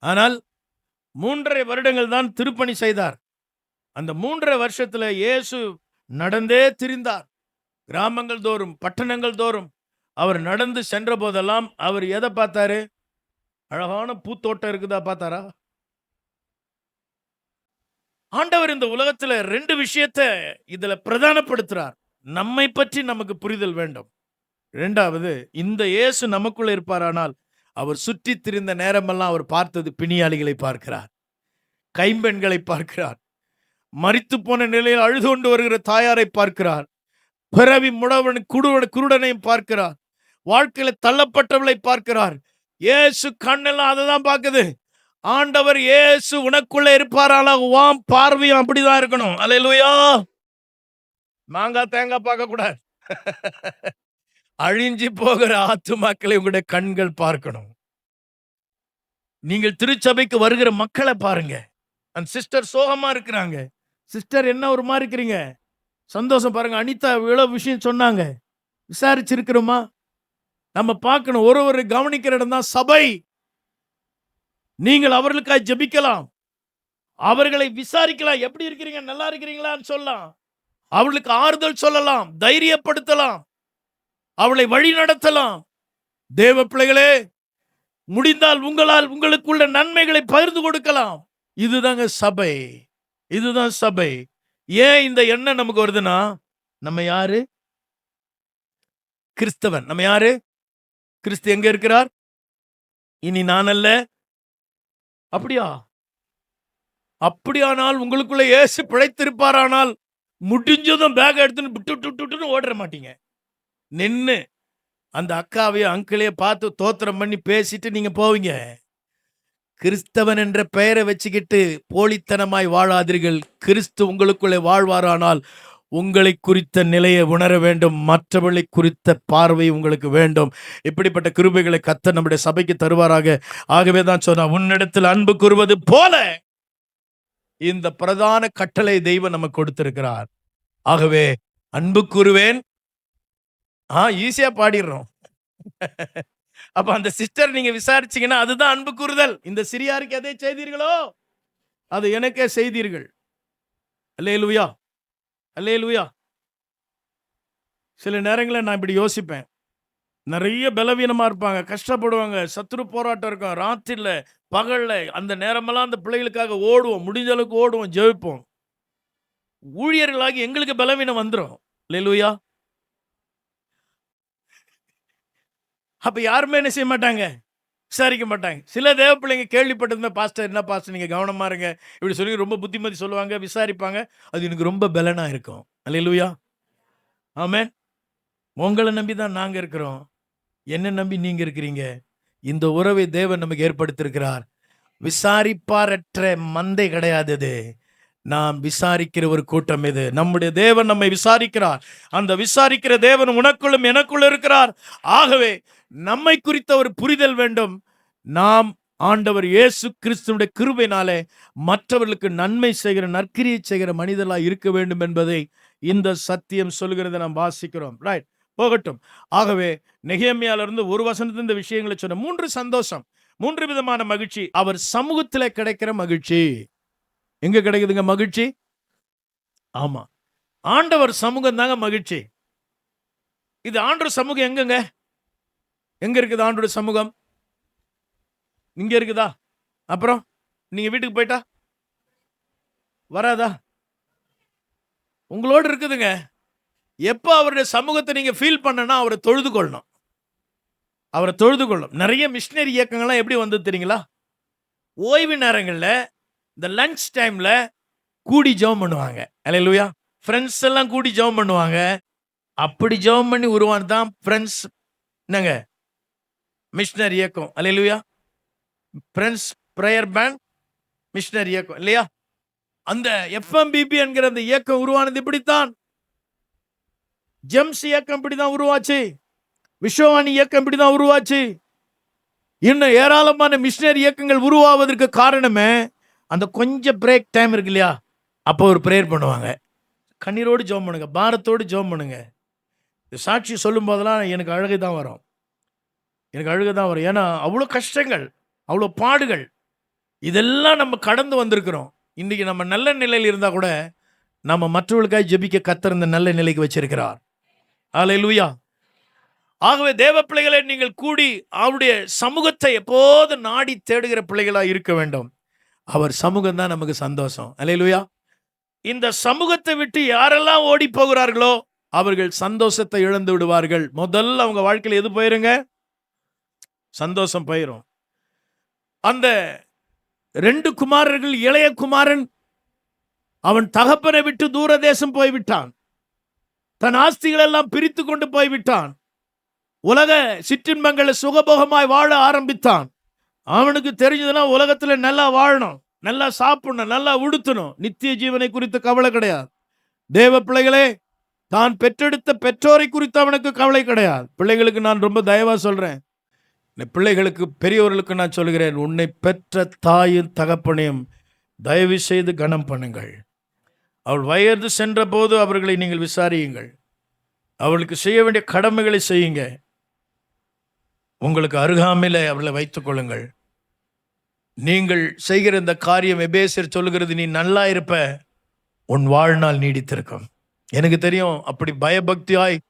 ஆனால் 3.5 வருடங்கள் தான் திருப்பணி செய்தார். அந்த 3.5 வருஷத்துல இயேசு நடந்தே திரிந்தார். கிராமங்கள் தோறும் பட்டணங்கள் தோறும் அவர் நடந்து சென்ற போதெல்லாம் அவர் எதை பார்த்தாரு? அழகான பூத்தோட்டம் இருக்குதா பார்த்தாரா? ஆண்டவர் இந்த உலகத்துல 2 விஷயத்தை இதுல பிரதானப்படுத்துறார். நம்மை பற்றி நமக்கு புரிதல் வேண்டும். இரண்டாவது, இந்த இயேசு நமக்குள்ள இருப்பாரானால் அவர் சுற்றி திரிந்த நேரமெல்லாம் அவர் பார்த்தது பிணியாளிகளை பார்க்கிறார், கைம்பெண்களை பார்க்கிறார், மரித்து போன நிலையில் அழுது கொண்டு வருகிற தாயாரை பார்க்கிறார், பிறவி முடவன் குருடனையும் பார்க்கிறார், வாழ்க்கையில தள்ளப்பட்டவளை பார்க்கிறார். இயேசு கண்ணெல்லாம் அதை தான் பார்க்குது. ஆண்டவர் இயேசு உனக்குள்ள இருப்பாரானால் உன் பார்வையும் அப்படிதான் இருக்கணும். அல்லேலூயா. மாங்காய் தேங்காய் பார்க்க கூடாது. அழிஞ்சி போகிற ஆத்துமாக்களை உங்களுடைய கண்கள் பார்க்கணும். நீங்கள் திருச்சபைக்கு வருகிற மக்களை பாருங்க. அந்த சிஸ்டர் சோகமா இருக்கிறாங்க. சிஸ்டர் என்ன ஒரு மாதிரி இருக்கிறீங்க? சந்தோஷம் பாருங்க. அனிதா இவ்வளவு விஷயம் சொன்னாங்க, விசாரிச்சிருக்கிறோமா? நம்ம பார்க்கணும். ஒரு கவனிக்கிற இடம் தான் சபை. நீங்கள் அவர்களுக்காக ஜெபிக்கலாம், அவர்களை விசாரிக்கலாம். எப்படி இருக்கிறீங்க, நல்லா இருக்கிறீங்களான்னு சொல்லலாம், அவளுக்கு ஆறுதல் சொல்லலாம், தைரியப்படுத்தலாம், அவளை வழி நடத்தலாம். தேவ பிள்ளைகளே, முடிந்தால் உங்களால் உங்களுக்குள்ள நன்மைகளை பகிர்ந்து கொடுக்கலாம். இதுதாங்க சபை, இதுதான் சபை. ஏன் இந்த எண்ணம் நமக்கு வருதுன்னா, நம்ம யாரு? கிறிஸ்தவன். நம்ம யாரு? கிறிஸ்து எங்க இருக்கிறார்? இனி நான் அல்ல. அப்படியா? அப்படியானால் உங்களுக்குள்ள இயேசு பிழைத்திருப்பாரானால் முடிஞ்சதும் பேக் எடுத்துன்னு விட்டு ஓடுற மாட்டீங்க. நின்று அந்த அக்காவையோ அங்கிளையோ பார்த்து தோத்திரம் பண்ணி பேசிட்டு நீங்க போவீங்க. கிறிஸ்தவன் என்ற பெயரை வச்சுக்கிட்டு போலித்தனமாய் வாழாதீர்கள். கிறிஸ்து உங்களுக்குள்ளே வாழ்வாரானால் உங்களை குறித்த நிலையை உணர வேண்டும், மற்றவர்களை குறித்த பார்வை உங்களுக்கு வேண்டும். இப்படிப்பட்ட கிருபைகளை கர்த்தர் நம்முடைய சபைக்கு தருவாராக. ஆகவே தான் சொன்னா, உன்னிடத்தில் அன்பு கூறுவது போல இந்த பிரதான கட்டளை தெய்வம் நமக்கு கொடுத்திருக்கிறார். ஆகவே அன்பு கூறுவேன். ஈஸியா பாடிடுறோம். அப்ப அந்த சிஸ்டர் நீங்க விசாரிச்சீங்கன்னா அதுதான் அன்பு கூறுதல். இந்த சிறியாருக்கு எதை செய்தீர்களோ அது எனக்கே செய்தீர்கள். அல்லேலூயா, அல்லேலூயா. சில நேரங்களில் நான் இப்படி யோசிப்பேன். நிறைய பலவீனமா இருப்பாங்க, கஷ்டப்படுவாங்க, சத்துரு போராட்டம் இருக்கும், ராத்திரில பகல்ல அந்த நேரமெல்லாம் அந்த பிள்ளைகளுக்காக ஓடுவோம், முடிஞ்ச அளவுக்கு ஓடுவோம், ஜெபிப்போம். ஊழியர்களாகி எங்களுக்கு பலவீனம் வந்துடும். அல்லேலூயா. அப்ப யாருமே என்ன செய்ய மாட்டாங்க, விசாரிக்க மாட்டாங்க. சில தேவ பிள்ளைங்க கேள்விப்பட்டிருந்தா, பாஸ்டர் என்ன பாஸ்டர் நீங்க கவனமா இருங்க இப்படி சொல்லி ரொம்ப புத்திமதி சொல்லுவாங்க, விசாரிப்பாங்க. அது எனக்கு ரொம்ப பலனா இருக்கும். அல்லேலூயா, ஆமென். உங்களை நம்பி தான் நாங்க இருக்கிறோம், என்ன நம்பி நீங்க இருக்கிறீங்க. இந்த உறவை தேவன் நமக்கு ஏற்படுத்தியிருக்கிறார். விசாரிப்பாரற்ற மந்தை கிடையாது இது. நாம் விசாரிக்கிற ஒரு கூட்டம் இது. நம்முடைய தேவன் நம்மை விசாரிக்கிறார். அந்த விசாரிக்கிற தேவன் உனக்குள்ளும் எனக்குள்ள இருக்கிறார். ஆகவே நம்மை குறித்த ஒரு புரிதல் வேண்டும். நாம் ஆண்டவர் இயேசு கிறிஸ்துவினுடைய கிருபையினாலே மற்றவர்களுக்கு நன்மை செய்கிற, நற்கிரியை செய்கிற மனிதர்களாக இருக்க வேண்டும் என்பதை இந்த சத்தியம் சொல்கிறதை நாம் வாசிக்கிறோம். ரைட், போகட்டும். ஆகவே நெகேமியாவிலிருந்து ஒரு வசனத்தில் இந்த விஷயங்களை சொன்ன 3 சந்தோஷம், 3 விதமான மகிழ்ச்சி. அவர் சமூகத்தில் கிடைக்கிற மகிழ்ச்சி. எங்க கிடைக்குதுங்க மகிழ்ச்சி? ஆமா, ஆண்டவர் சமூகம் தாங்க மகிழ்ச்சி. இது ஆண்டவர் சமூகம் எங்கங்க? எங்க இருக்குது ஆண்டவர் சமூகம்? இங்க இருக்குதா? அப்புறம் நீங்க வீட்டுக்கு போயிட்டா வராதா? உங்களோடு இருக்குதுங்க. எப்போ அவருடைய சமூகத்தை நீங்க ஃபீல் பண்ணனா அவரை தொழுது கொள்ளணும், அவரை தொழுது கொள்ளணும். நிறைய மிஷினரி இயக்கங்கள்லாம் எப்படி வந்து தெரியுங்களா? ஓய்வு நேரங்களில் இந்த லஞ்ச் டைமில் கூடி ஜெபம் பண்ணுவாங்க. அல்லேலூயா. ஃப்ரெண்ட்ஸ் எல்லாம் கூடி ஜெபம் பண்ணுவாங்க. அப்படி ஜெபம் பண்ணி உருவானது தான் ஃப்ரெண்ட்ஸ் என்னங்க மிஷனரி இயக்கம். அல்லேலூயா. ஃப்ரெண்ட்ஸ் ப்ரேயர் பேண்ட் மிஷனரி இயக்கம் இல்லையா? அந்த எஃப்எம்பிபி என்கிற அந்த இயக்கம் உருவானது இப்படித்தான். ஜெம்ஸ் இயக்கம் இப்படிதான் உருவாச்சு. விஸ்வவாணி இயக்கம் இப்படிதான் உருவாச்சு. இன்னும் ஏராளமான மிஷனரி இயக்கங்கள் உருவாவதற்கு காரணமே அந்த கொஞ்சம் பிரேக் டைம் இருக்கு இல்லையா, அப்போ ஒரு ப்ரேயர் பண்ணுவாங்க. கண்ணீரோடு ஜெபம் பண்ணுங்க, பாரத்தோடு ஜெபம் பண்ணுங்க. இந்த சாட்சி சொல்லும் போதெல்லாம் எனக்கு அழுகை தான் வரும். ஏன்னா அவ்வளோ கஷ்டங்கள், அவ்வளோ பாடுகள், இதெல்லாம் நம்ம கடந்து வந்திருக்கிறோம். இன்றைக்கி நம்ம நல்ல நிலையில் இருந்தால் கூட நம்ம மற்றவர்களுக்காக ஜெபிக்க கர்த்தர் இந்த நல்ல நிலைக்கு வச்சிருக்கிறார். அல்லேலூயா. ஆகவே தேவ பிள்ளைகளை நீங்கள் கூடி அவருடைய சமூகத்தை எப்போது நாடி தேடுகிற பிள்ளைகளாக இருக்க வேண்டும். அவர் சமூகம் தான் நமக்கு சந்தோஷம். அல்லேலூயா. இந்த சமூகத்தை விட்டு யாரெல்லாம் ஓடி போகிறார்களோ அவர்கள் சந்தோஷத்தை இழந்து விடுவார்கள். முதல்ல அவங்க வாழ்க்கையில் எது போயிருங்க? சந்தோஷம் போயிடும். அந்த 2 குமாரர்கள், இளைய குமாரன் அவன் தகப்பனை விட்டு தூர தேசம் போய்விட்டான். தன் ஆஸ்திகள் எல்லாம் பிரித்து கொண்டு போய்விட்டான். உலக சிற்றின்பங்களை சுகபோகமாய் வாழ ஆரம்பித்தான். அவனுக்கு தெரிஞ்சதுன்னா உலகத்தில் நல்லா வாழணும், நல்லா சாப்பிடணும், நல்லா உடுத்தணும், நித்திய ஜீவனை குறித்து கவலை கிடையாது. தேவ பிள்ளைகளே, தான் பெற்றெடுத்த பெற்றோரை குறித்து அவனுக்கு கவலை கிடையாது. பிள்ளைகளுக்கு நான் ரொம்ப தயவா சொல்றேன், பிள்ளைகளுக்கு பெரியவர்களுக்கு நான் சொல்கிறேன், உன்னை பெற்ற தாயும் தகப்பனையும் தயவு செய்து கனம் பண்ணுங்கள். அவள் வயது சென்ற போது அவர்களை நீங்கள் விசாரியுங்கள். அவளுக்கு செய்ய வேண்டிய கடமைகளை செய்யுங்க. உங்களுக்கு அருகாமையில் அவளை வைத்துக் கொள்ளுங்கள். நீங்கள் செய்கிற இந்த காரியம், எபேசியர் சொல்லுகிறது, நீ நல்லா இருப்ப, உன் வாழ்நாள் நீடித்திருக்கும். எனக்கு தெரியும், அப்படி பயபக்தியாய்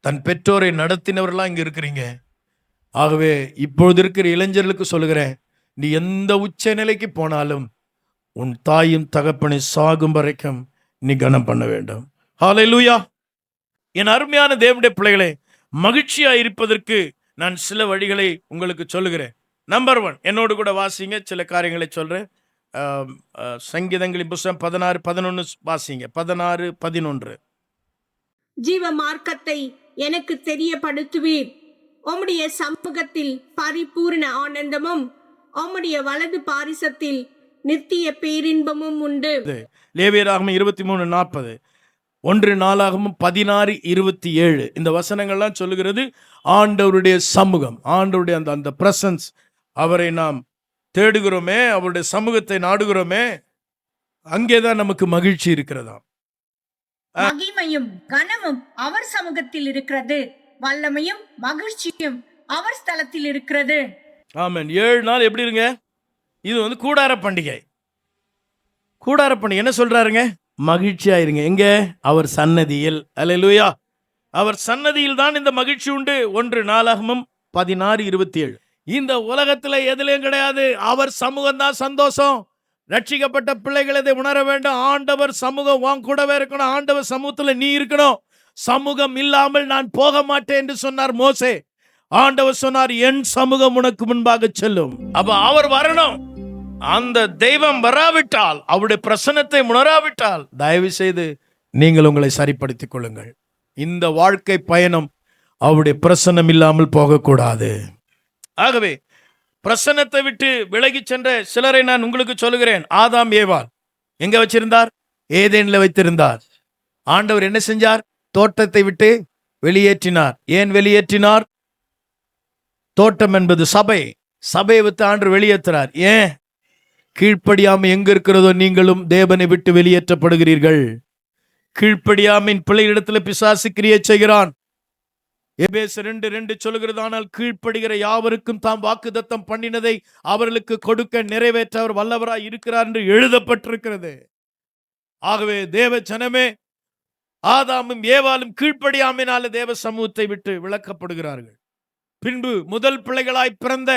தன் பெற்றோரை நடத்தினவர்களாம் இங்கே இருக்கிறீங்க. ஆகவே இப்பொழுது இருக்கிற இளைஞர்களுக்கு சொல்லுகிறேன், நீ எந்த உச்ச நிலைக்கு போனாலும் உன் தாயும் தகப்பனை சாகும் வரைக்கும் நீ கனம் பண்ண வேண்டும். ஹல்லேலூயா. என் அருமையான தேவனுடைய பிள்ளைகளே, மகிழ்ச்சியா இருப்பதற்கு நான் சில வழிகளை உங்களுக்கு சொல்லுகிறேன். நம்பர் 1, என்னோடு கூட வாசிங்க, சில காரியங்களை சொல்றேன். சங்கீதங்களின் புத்தகம் 16:11 வாசிங்க. 16:11. ஜீவ மார்க்கத்தை எனக்கு தெரியப்படுத்துவீர். உம்முடைய சமூகத்தில் பரிபூர்ண ஆனந்தமும் உம்முடைய வலது பாரிசத்தில் நித்திய பேரின்பமும் உண்டு. லேவியராகமம் 23:40, 1 நாளாகமம் 16:27. இந்த வசனங்கள்லாம் சொல்லுகிறது ஆண்டவருடைய சமூகம், ஆண்டவருடைய அந்த பிரசன்ஸ். அவரை நாம் தேடுகிறோமே, அவருடைய சமூகத்தை நாடுகிறோமே, அங்கேதான் நமக்கு மகிழ்ச்சி இருக்கிறதா. மகிமையும் கனமும் அவர் சமூகத்தில் இருக்கிறது, வல்லமையும் மகிழ்ச்சியும் அவர் ஸ்தலத்தில் இருக்கிறது. ஆமென். 7 நாள் எப்படி இருங்க? இது கூடார பண்டிகை. கூடார பண்டிகை என்ன சொல்றாருங்க? மகிழ்ச்சியா இருங்க. எங்க? அவர் சன்னதியில். அல்லேலூயா. அவர் சன்னதியில் தான் இந்த மகிழ்ச்சி உண்டு. 1 நாளாகமம் 16:27. இந்த உலகத்துல எதுலயும் கிடையாது. அவர் சமூகம் தான் சந்தோஷம். ரட்சிக்கப்பட்ட பிள்ளைகள் இதை உணர வேண்டும். ஆண்டவர் சமூகம் உன் கூடவே இருக்கணும். ஆண்டவர் சமூகத்துல நீ இருக்கணும். சமூகம் இல்லாமல் நான் போக மாட்டேன் என்று சொன்னார் மோசே. ஆண்டவர் சொன்னார், என் சமூகம் உனக்கு முன்பாக செல்லும். அப்ப அவர் வரணும். அந்த தெய்வம் வராவிட்டால், அவருடைய பிரசன்னத்தை உணராவிட்டால், தயவு செய்து நீங்கள் உங்களை சரிப்படுத்திக் கொள்ளுங்கள். இந்த வாழ்க்கை பயணம் அவருடைய பிரசன்னம் இல்லாமல் போகக்கூடாது. ஆகவே பிரசன்னத்தை விட்டு விலகி சென்ற சிலரை நான் உங்களுக்கு சொல்லுகிறேன். ஆதாம் ஏவாள் எங்க வச்சிருந்தார்? ஏதேன்ல வைத்திருந்தார். ஆண்டவர் என்ன செஞ்சார்? தோட்டத்தை விட்டு வெளியேற்றினார். ஏன் வெளியேற்றினார்? தோட்டம் என்பது சபை. சபையை விட்டு ஆண்டவர் வெளியேற்றுறார். ஏன்? கீழ்ப்படியாமை எங்க இருக்கிறதோ நீங்களும் தேவனை விட்டு வெளியேற்றப்படுகிறீர்கள். கீழ்ப்படியாமையின் பிள்ளைகளிடத்தில் பிசாசு கிரியை செய்கிறான். எபேசியர் 2:2 சொல்லுகிறது, ஆனால் கீழ்ப்படுகிற யாவருக்கும் தாம் வாக்குத்தத்தம் பண்ணினதை அவர்களுக்கு கொடுக்க நிறைவேற்ற அவர் வல்லவராய் இருக்கிறார் என்று எழுதப்பட்டிருக்கிறது. ஆகவே தேவ ஜனமே, ஆதாமும் ஏவாளும் கீழ்ப்படியாமையினால தேவ சமூகத்தை விட்டு விலக்கப்படுகிறார்கள். பின்பு முதல் பிள்ளைகளாய் பிறந்த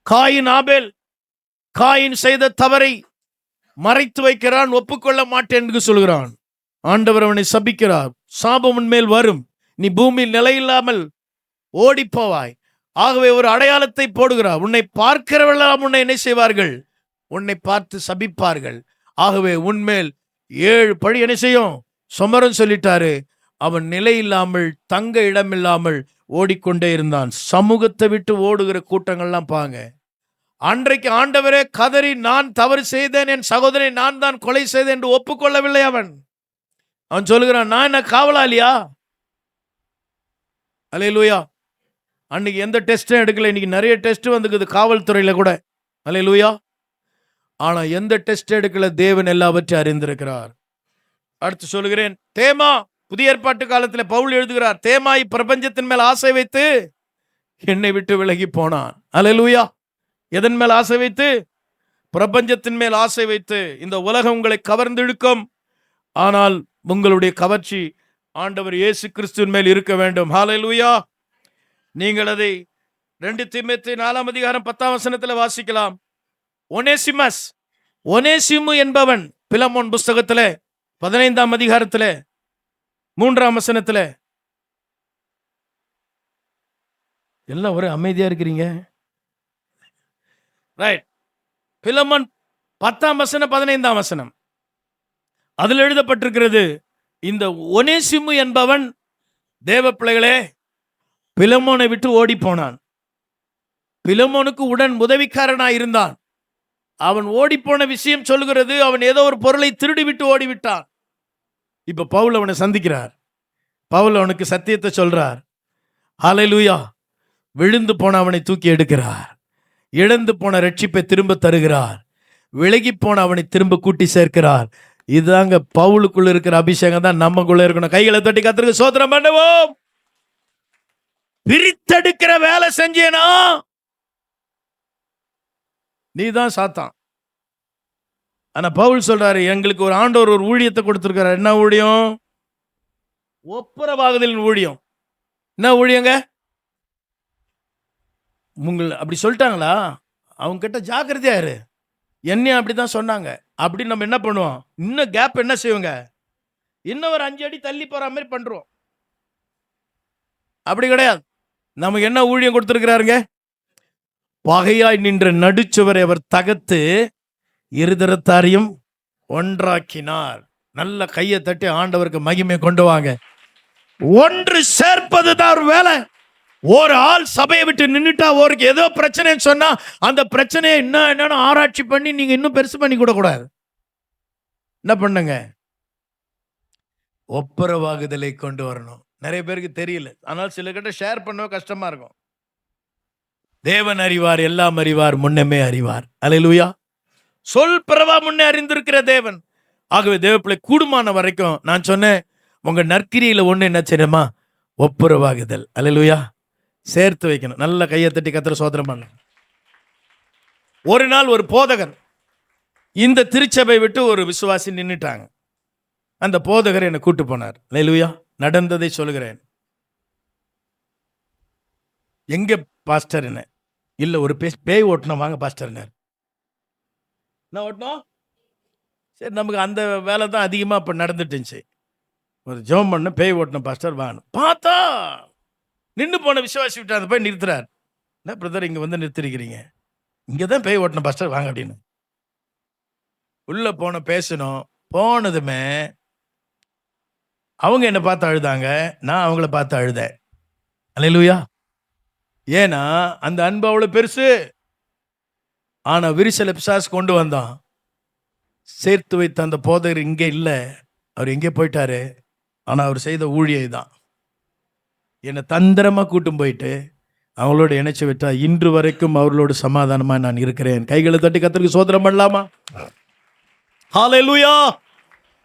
காயின் ஆபேல், காயின் செய்த தவறை மறைத்து வைக்கிறான், ஒப்புக்கொள்ள மாட்டேன் என்று சொல்கிறான். ஆண்டவர் அவனை சபிக்கிறார். சாபம் உன்மேல் வரும், நீ பூமியில் நிலையில்லாமல் ஓடி போவாய். ஆகவே ஒரு அடையாளத்தை போடுகிறார். உன்னை பார்க்கிறவெல்லாம் உன்னை என்ன செய்வார்கள்? உன்னை பார்த்து சபிப்பார்கள். ஆகவே உன்மேல் 7 பழி என்ன செய்யும்? சுமரும் சொல்லிட்டாரு. அவன் நிலை இல்லாமல் தங்க இடமில்லாமல் ஓடிக்கொண்டே இருந்தான். சமூகத்தை விட்டு ஓடுகிற கூட்டங்கள்லாம் பாங்க. அன்றைக்கு ஆண்டவரே கதறி, நான் தவறு செய்தேன், என் சகோதரனை நான் தான் கொலை செய்தேன் என்று ஒப்புக்கொள்ளவில்லை. அவன் சொல்லுகிறான், நான் என்ன காவலாளியா? அல்லேலூயா. அன்னைக்கு எந்த டெஸ்டும் எடுக்கல. இன்னைக்கு நிறைய டெஸ்ட் வந்துக்குது காவல்துறையில கூட. அல்லேலூயா. ஆனா எந்த டெஸ்ட் எடுக்கல. தேவன் எல்லாவற்றையும் அறிந்திருக்கிறார். அடுத்து சொல்லுகிறேன், தேமா. புதிய ஏற்பாட்டு காலத்தில் பவுல் எழுதுகிறார், தேமா இப்பிரபஞ்சத்தின் மேல் ஆசை வைத்து என்னை விட்டு விலகி போனான். அல்லேலூயா. எதன் மேல் ஆசை வைத்து? பிரபஞ்சத்தின் மேல் ஆசை வைத்து. இந்த உலகம் உங்களை கவர்ந்திழுக்கும், ஆனால் உங்களுடைய கவர்ச்சி ஆண்டவர் இயேசு கிறிஸ்துவின் மேல் இருக்க வேண்டும். ஹல்லேலூயா. நீங்கள் அதை 2 தீமோத்தேயு 4 அதிகாரம் 10 வசனத்தில் வாசிக்கலாம். ஒனேசிமு என்பவன் பிலமோன் புஸ்தகத்தில் 15 அதிகாரத்தில் 3 வசனத்தில். எல்லாம் ஒரே அமைதியா இருக்கிறீங்க. ரைட். பிலமோன் 10 வசனம் 15 வசனம் அதில் எழுதப்பட்டிருக்கிறது, இந்த ஒனேசிமு என்பவன் தேவ பிள்ளைகளே பிலமோனை விட்டு ஓடி போனான். பிலமோனுக்கு உடன் உதவிக்காரனாய் இருந்தான். அவன் ஓடிப்போன விஷயம் சொல்லுகிறது, அவன் ஏதோ ஒரு பொருளை திருடி விட்டு ஓடிவிட்டான். இப்ப பவுல் அவனை சந்திக்கிறார். பவுல் அவனுக்கு சத்தியத்தை சொல்றார். ஹல்லேலூயா. விழுந்து போன அவனை தூக்கி எடுக்கிறார். இழந்து போன ரட்சிப்பை திரும்ப தருகிறார். விலகி போன அவனை திரும்ப கூட்டி சேர்க்கிறார். இதுதாங்க பவுலுக்குள்ள இருக்கிற அபிஷேகம் தான் நமக்குள்ள இருக்கணும். கைகளை தட்டி கர்த்தருக்கு ஸ்தோத்திரம் பண்ணுவோம். பிரித்தெடுக்கிற வேலை செஞ்சேனா நீ தான் சாத்தான். ஆனா பவுல் சொல்றாரு, எங்களுக்கு ஒரு ஆண்டவர் ஒரு ஊழியத்தை கொடுத்திருக்கிறார். என்ன ஊழியம்? ஒப்புரவாகுதலின் ஊழியம். என்ன ஊழியங்க? உங்களை அப்படி சொல்லிட்டாங்களா? அவங்க கிட்ட ஜாக்கிரதையா இரு. என்னையும் அப்படிதான் சொன்னாங்க. அப்படி நம்ம என்ன பண்ணுவோம்? இன்னும் கேப் என்ன செய்வோங்க? இன்னும் ஒரு 5 அடி தள்ளி போற மாதிரி பண்றோம். அப்படி கிடையாது. நமக்கு என்ன ஊழியம் கொடுத்திருக்கிறாருங்க? பகையாய் நின்ற நடுச்சுவரை அவர் தகர்த்து இருதரத்தாரையும் ஒன்றாக்கினார். நல்ல கையை தட்டி ஆண்டவருக்கு மகிமை கொண்டு வாங்க. ஒன்று சேர்ப்பது தான் ஒரு வேலை. ஒரு ஆள் சபையை விட்டு நின்றுட்டா, அவருக்கு ஏதோ பிரச்சனைன்னு சொன்னா அந்த பிரச்சனையை என்னன்னு ஆராய்ச்சி பண்ணி நீங்க இன்னும் பெருசு பண்ணி கூட கூடாது. என்ன பண்ணுங்க? ஒப்புரவாகுதலை கொண்டு வரணும். நிறைய பேருக்கு தெரியல. ஆனால் சில கிட்ட ஷேர் பண்ணவே கஷ்டமா இருக்கும். தேவன் அறிவார், எல்லாம் அறிவார், முன்னமே அறிவார். அல்லேலூயா. சொல் பிறவா முன்னே அறிந்திருக்கிற தேவன். ஆகவே தேவப்பிள்ளை கூடுமான வரைக்கும் நான் சொன்னேன், உங்க நற்கிரியில ஒண்ணு என்ன செய்யணுமா? ஒப்புரவாகுதல். அல்லேலூயா. சேர்த்து வைக்கணும். நல்ல கையை தட்டி கர்த்தரை ஸ்தோத்திரம் பண்ண. ஒரு நாள் ஒரு போதகர் இந்த திருச்சபை விட்டு ஒரு விசுவாசி நின்னுட்டாங்க. அந்த போதகர் என்னை கூட்டு போனார். அல்லேலூயா. நடந்ததை சொல்லுகிறேன். எங்க பாஸ்டர்? என்ன இல்ல, ஒரு பேய் ஓட்டணும், வாங்க பாஸ்டர். என்ன ஓட்டணும்? சரி, நமக்கு அந்த வேலை தான் அதிகமாக இப்போ நடந்துட்டு இருந்துச்சு. ஒரு ஜெபம் பண்ண, பேய் ஓட்டணும் பாஸ்டர் வாங்க. பார்த்தா நின்று போன விசுவாசி விட்டு அதை போய் நிறுத்துறார். என்ன பிரதர் இங்கே வந்து நிறுத்திருக்கிறீங்க? இங்கே தான் பேய் ஓட்டணும் பாஸ்டர் வாங்க அப்படின்னு. உள்ள போன பேசணும். போனதுமே அவங்க என்னை பார்த்து அழுதாங்க, நான் அவங்கள பார்த்து அழுதேன். அல்லேலூயா. ஏன்னா அந்த அன்பு அவ்வளோ பெருசு. ஆனா விரிசல பிசாசு கொண்டு வந்தான். சேர்த்து வைத்த அந்த போதகர் இங்கே இல்லை, அவர் எங்கே போயிட்டாரு. ஆனா அவர் செய்த ஊழியம் தான். என்னை தந்திரமா கூட்டும் போயிட்டு அவங்களோட இணைச்சு விட்டா இன்று வரைக்கும் அவர்களோடு சமாதானமா நான் இருக்கிறேன். கைகளை தட்டி கர்த்தருக்கு ஸ்தோத்திரம் பண்ணலாமா? ஹல்லேலூயா.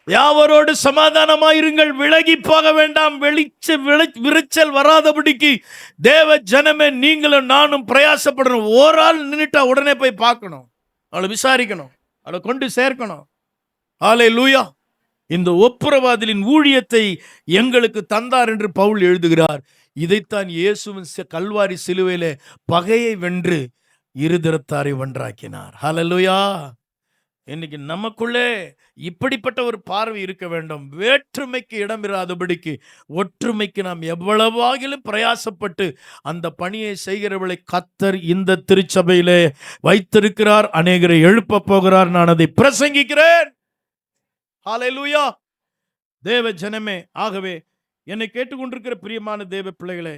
யாவரோடு சமாதானமா இருங்கள், விலகி போக வேண்டாம். விரிச்சல் வராதபடிக்கு தேவ ஜனமே நீங்களும் நானும் பிரயாசப்படணும். ஒரு ஆள் நின்னுட்டா உடனே போய் பார்க்கணும், அவளை விசாரிக்கணும், அவளை கொண்டு சேர்க்கணும். ஹல்லேலூயா. இந்த ஒப்புரவாதலின் ஊழியத்தை எங்களுக்கு தந்தார் என்று பவுல் எழுதுகிறார். இதைத்தான் இயேசுவின் கல்வாரி சிலுவையிலே பகையை வென்று இருதரத்தாரை ஒன்றாக்கினார். ஹல்லேலூயா. இன்னைக்கு நமக்குள்ளே இப்படிப்பட்ட ஒரு பார்வை இருக்க வேண்டும். வேற்றுமைக்கு இடமிராதபடிக்கு ஒற்றுமைக்கு நாம் எவ்வளவாகிலும் பிரயாசப்பட்டு அந்த பணியை செய்கிறவளை கர்த்தர் இந்த திருச்சபையிலே வைத்திருக்கிறார். அநேகரை எழுப்ப போகிறார். நான் அதை பிரசங்கிக்கிறேன். ஹல்லேலூயா. தேவ ஜனமே, ஆகவே என்னை கேட்டுக்கொண்டிருக்கிற பிரியமான தேவ பிள்ளைகளே,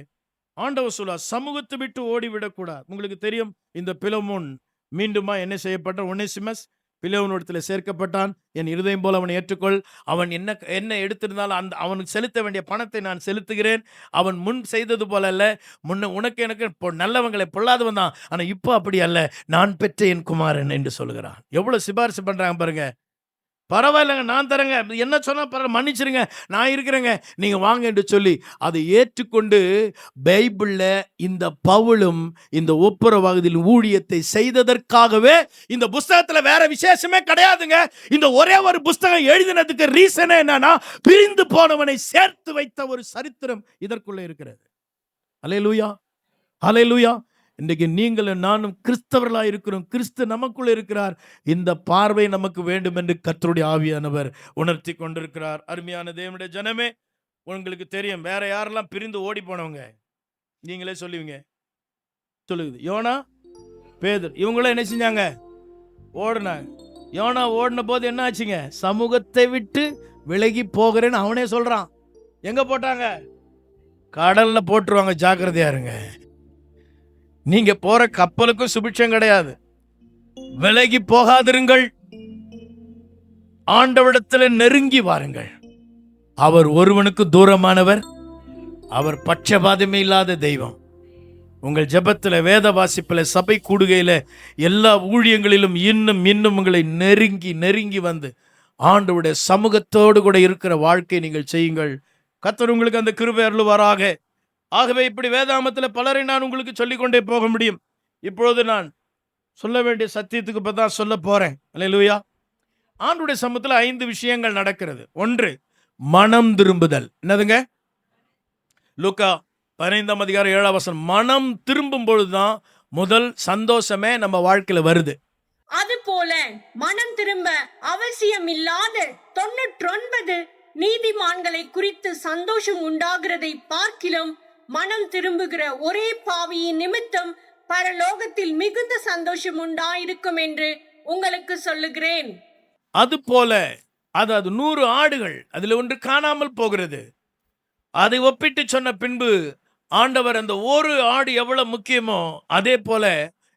ஆண்டவர் சொல்ல சமூகத்தை விட்டு ஓடிவிடக்கூடாது. உங்களுக்கு தெரியும், இந்த பிலமோன் மீண்டுமா என்ன செய்யப்பட்ட ஒனேசிமஸ் பிலோவனிடத்தில் சேர்க்கப்பட்டான். என் இருதயம் போல அவனை ஏற்றுக்கொள். அவன் என்ன எடுத்திருந்தாலும் அவனுக்கு செலுத்த வேண்டிய பணத்தை நான் செலுத்துகிறேன். அவன் முன் செய்தது போல அல்ல. உனக்கு எனக்கு நல்லவங்களை பொல்லாதவன் தான், ஆனால் இப்போ அப்படி அல்ல, நான் பெற்ற என் குமாரன் என்று சொல்லுகிறான். எவ்வளோ சிபாரிசு பண்ணுறாங்க பாருங்க. பரவாயில்லைங்க, நான் தரேங்க, என்ன சொன்னால் பரவாயில்ல, மன்னிச்சிருங்க, நான் இருக்கிறேங்க, நீங்கள் வாங்க என்று சொல்லி அதை ஏற்றுக்கொண்டு பைபிளில் இந்த பவுலும் இந்த ஒப்புரவாகுதல் ஊழியத்தை செய்ததற்காகவே இந்த புஸ்தகத்தில் வேற விசேஷமே கிடையாதுங்க. இந்த ஒரே ஒரு புஸ்தகம் எழுதினதுக்கு ரீசனே என்னன்னா, பிரிந்து போனவனை சேர்த்து வைத்த ஒரு சரித்திரம் இதற்குள்ளே இருக்கிறது. அல்லேலூயா, அல்லேலூயா. இன்றைக்கு நீங்களும் நானும் கிறிஸ்தவர்களாக இருக்கிறோம். கிறிஸ்து நமக்குள்ள இருக்கிறார். இந்த பார்வை நமக்கு வேண்டும் என்று கர்த்தருடைய ஆவியானவர் உணர்த்தி கொண்டிருக்கிறார். அருமையான தேவனுடைய ஜனமே, உங்களுக்கு தெரியும் வேற யாரெல்லாம் பிரிந்து ஓடி போனவங்க, நீங்களே சொல்லுவீங்க. சொல்லுது யோனா, பேதுரு, இவங்களும் என்ன செஞ்சாங்க? ஓடினாங்க. யோனா ஓடின போது என்ன ஆச்சுங்க? சமூகத்தை விட்டு விலகி போகிறேன்னு அவனே சொல்றான். எங்க போட்டாங்க? கடல்ல போட்டுருவாங்க, ஜாக்கிரதையா இருங்க. நீங்க போற கப்பலுக்கும் சுபிட்சம் கிடையாது. விலகி போகாதிருங்கள், ஆண்டவரிடத்தில் நெருங்கி வாருங்கள். அவர் ஒருவனுக்கு தூரமானவர், அவர் பட்சபாதமே இல்லாத தெய்வம். உங்கள் ஜெபத்தில், வேத வாசிப்பில், சபை கூடுகையில், எல்லா ஊழியங்களிலும் இன்னும் இன்னும் உங்களை நெருங்கி நெருங்கி வந்து ஆண்டவருடைய சமூகத்தோடு கூட இருக்கிற வாழ்க்கை நீங்கள் செய்யுங்கள். கர்த்தர் உங்களுக்கு அந்த கிருபை அருளுவாராக. ஆகவே இப்படி வேதாமத்தில் பலரை நான் உங்களுக்கு சொல்லிக்கொண்டே போக முடியும். இப்பொழுது நான் சொல்ல வேண்டிய சத்தியத்துக்கு இப்போ தான் சொல்ல போறேன். அல்லேலூயா. ஆண்டவருடைய சமூகத்தில் 5 விஷயங்கள் நடக்கிறது. 1, மனம் திரும்புதல். என்னதுங்க? லூக்கா 15ஆம் அதிகாரம் 7ஆம் வசனம். மனம் திரும்பும் பொழுதுதான் முதல் சந்தோஷமே நம்ம வாழ்க்கையில வருது. அது போல மனம் திரும்ப அவசியம் இல்லாத 99 நீதிமான்களை குறித்து சந்தோஷம் உண்டாகிறதை பார்க்கிலும் மனம் திரும்புகிற ஒரே பாவியின் நிமித்தம் பரலோகத்தில் மிகுந்த சந்தோஷம் உண்டாயிருக்கும் என்று உங்களுக்கு சொல்லுகிறேன். அது போல, அதாவது 100 ஆடுகள், அதில் ஒன்று காணாமல் போகிறது. அதை ஒப்பிட்டு சொன்ன பின்பு ஆண்டவர் அந்த ஒரு ஆடு எவ்வளவு முக்கியமோ அதே போல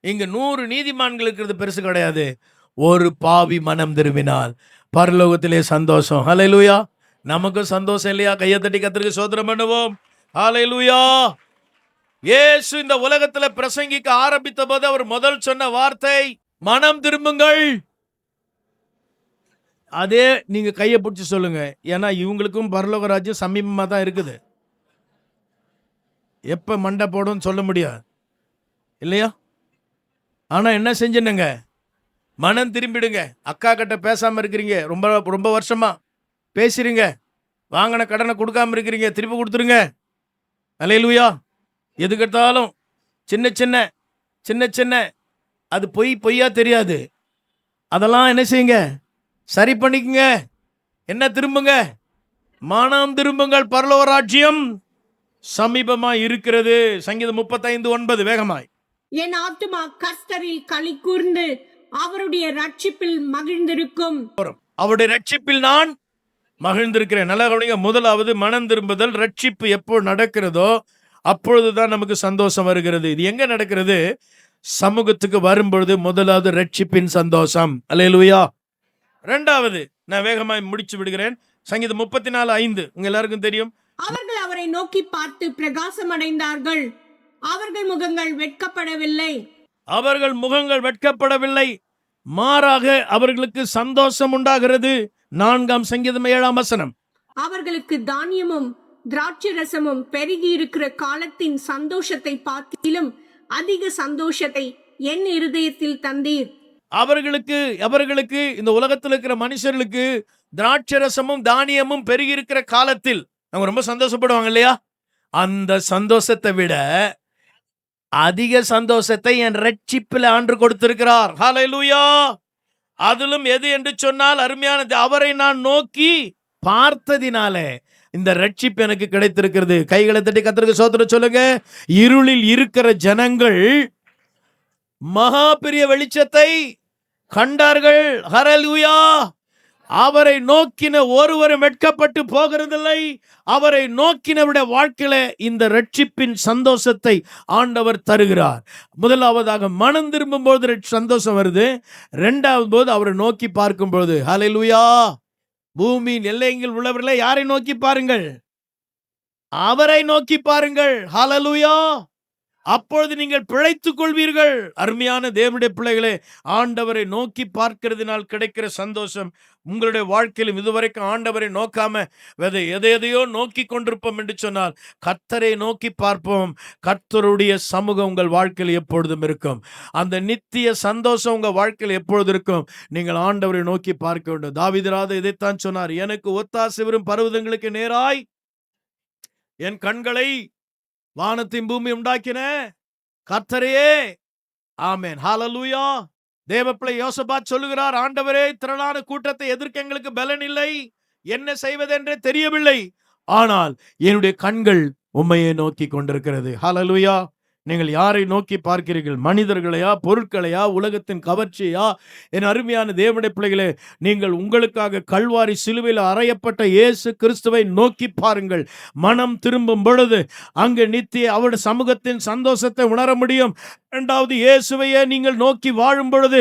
இங்க 100 நீதிமான்கள் இருக்கிறது பெருசு கிடையாது. ஒரு பாவி மனம் திரும்பினால் பரலோகத்திலே சந்தோஷம். ஹல்லேலூயா. நமக்கும் சந்தோஷம் இல்லையா? கையை தட்டி கர்த்தருக்கு ஸ்தோத்திரம் பண்ணுவோம். ஹல்லேலூயா. இயேசு இந்த உலகத்துல பிரசங்கிக்க ஆரம்பித்த போது அவர் முதல் சொன்ன வார்த்தை மனம் திரும்புங்கள். அதே நீங்க கையை பிடிச்சி சொல்லுங்க. ஏன்னா இவங்களுக்கும் பரலோக ராஜ்யம் சமீபமா தான் இருக்குது. எப்ப மண்டை போடும் சொல்ல முடியாது இல்லையா? ஆனா என்ன செஞ்சுனுங்க? மனம் திரும்பிடுங்க. அக்கா கிட்ட பேசாம இருக்கிறீங்க, ரொம்ப ரொம்ப வருஷமா பேசுறீங்க, வாங்கின கடனை கொடுக்காம இருக்கிறீங்க, திருப்பி கொடுத்துருங்க. அல்லேலூயா. எதுக்கெடுத்தாலும் சின்ன சின்ன சின்ன சின்ன அது பொய்யா தெரியாது, அதெல்லாம் என்ன செய்யுங்க? சரி பண்ணிக்குங்க. என்ன திரும்புங்க? மனம் திரும்புங்கள், பரலோக ராஜ்யம் சமீபமாய் இருக்கிறது. சங்கீதம் 35:9 வேகமாய். என் ஆத்துமா கர்த்தரில் களி கூர்ந்து அவருடைய ரட்சிப்பில் மகிழ்ந்திருக்கும். அவருடைய ரட்சிப்பில் நான் மகிழ்ந்திருக்கிறேன். நல்லா கவனிங்க. முதலாவது மனம் திரும்புதல். ரட்சிப்பு எப்போ நடக்கிறதோ அப்பொழுதுதான் நமக்கு சந்தோஷம் வருகிறது. இது எங்க நடக்கிறது? சமூகத்துக்கு வரும்பொழுது முதலாவது ரட்சிப்பின் சந்தோஷம். அல்லேலூயா. இரண்டாவது, நான் வேகமாய் முடிச்சு விடுகிறேன். சங்கீதம் 34:5 உங்க எல்லாருக்கும் தெரியும். அவர்கள் அவரை நோக்கி பார்த்து பிரகாசம் அடைந்தார்கள், அவர்கள் முகங்கள் வெட்கப்படவில்லை. அவர்கள் முகங்கள் வெட்கப்படவில்லை, மாறாக அவர்களுக்கு சந்தோஷம் உண்டாகிறது. 4ஆம் சங்கீதம் 7ஆம் வசனம். அவர்களுக்கு தானியமும் திராட்சை ரசமும் பெருகி இருக்கிற காலத்தின் சந்தோஷத்தை பார்க்கிலும் அதிக சந்தோஷத்தை என் இருதயத்தில் தந்தீர். அவர்களுக்கு இந்த உலகத்தில் இருக்கிற மனுஷர்களுக்கு திராட்சை ரசமும் தானியமும் பெருகி இருக்கிற காலத்தில் அவங்க ரொம்ப சந்தோஷப்படுவாங்க இல்லையா? அந்த சந்தோஷத்தை விட அதிக சந்தோஷத்தை என் ரட்சிப்பில் ஆண்டு கொடுத்திருக்கிறார். ஹல்லேலூயா. அதிலும் எது என்று சொன்னால் அருமையானது, அவரை நான் நோக்கி பார்த்ததினாலே இந்த ரட்சிப்பு எனக்கு கிடைத்திருக்கிறது. கைகளை தட்டி கர்த்தருக்கு ஸ்தோத்திரம் சொல்லுங்க. இருளில் இருக்கிற ஜனங்கள் மகா பெரிய வெளிச்சத்தை கண்டார்கள். ஹல்லேலூயா. அவரை நோக்கின ஒருவரும் வெட்கப்பட்டு போகிறதில்லை. அவரை நோக்கினவருடைய வாழ்க்கையில இந்த ரட்சிப்பின் சந்தோஷத்தை ஆண்டவர் தருகிறார். முதலாவதாக மனம் திரும்பும் போது சந்தோஷம் வருது. இரண்டாவது போது அவரை நோக்கி பார்க்கும் பொழுது, ஹல்லேலூயா. பூமியின் எல்லையில் உள்ளவர்களை யாரை நோக்கி பாருங்கள்? அவரை நோக்கி பாருங்கள். ஹல்லேலூயா. அப்பொழுது நீங்கள் பிழைத்துக் கொள்வீர்கள். அருமையான தேவனுடைய பிள்ளைகளே, ஆண்டவரை நோக்கி பார்க்கிறதுனால் கிடைக்கிற சந்தோஷம் உங்களுடைய வாழ்க்கையிலும் இதுவரைக்கும் ஆண்டவரை நோக்காம எதையோ நோக்கி கொண்டிருப்போம் என்று சொன்னால், கர்த்தரை நோக்கி பார்ப்போம். கர்த்தருடைய சமூகம் உங்கள் வாழ்க்கையில் எப்பொழுதும் இருக்கும். அந்த நித்திய சந்தோஷம் உங்கள் வாழ்க்கையில் எப்பொழுதும் இருக்கும். நீங்கள் ஆண்டவரை நோக்கி பார்க்க வேண்டும். தாவீது இதைத்தான் சொன்னார், எனக்கு ஒத்தாசை வரும் பர்வதங்களுக்கு நேராய் என் கண்களை வானத்தின் பூமி உண்டாக்கின கர்த்தரையே. ஆமென். ஹல்லேலூயா. தேவப்பிள்ளை யோசபாத் சொல்லுகிறார், ஆண்டவரே, திரளான கூட்டத்தை எதிர்க்க எங்களுக்கு பலன் இல்லை, என்ன செய்வதென்றே தெரியவில்லை, ஆனால் என்னுடைய கண்கள் உம்மையே நோக்கி கொண்டிருக்கிறது. ஹல்லேலூயா. நீங்கள் யாரை நோக்கி பார்க்கிறீர்கள்? மனிதர்களையா, பொருட்களையா, உலகத்தின் கவர்ச்சியா? என் அருமையான தேவனுடைய பிள்ளைகளே, நீங்கள் உங்களுக்காக கல்வாரி சிலுவையில் அறையப்பட்ட இயேசு கிறிஸ்துவை நோக்கி பாருங்கள். மனம் திரும்பும் பொழுது அங்கு நித்திய அவருடைய சமூகத்தின் சந்தோஷத்தை உணர முடியும். இரண்டாவது, இயேசுவையே நீங்கள் நோக்கி வாழும் பொழுது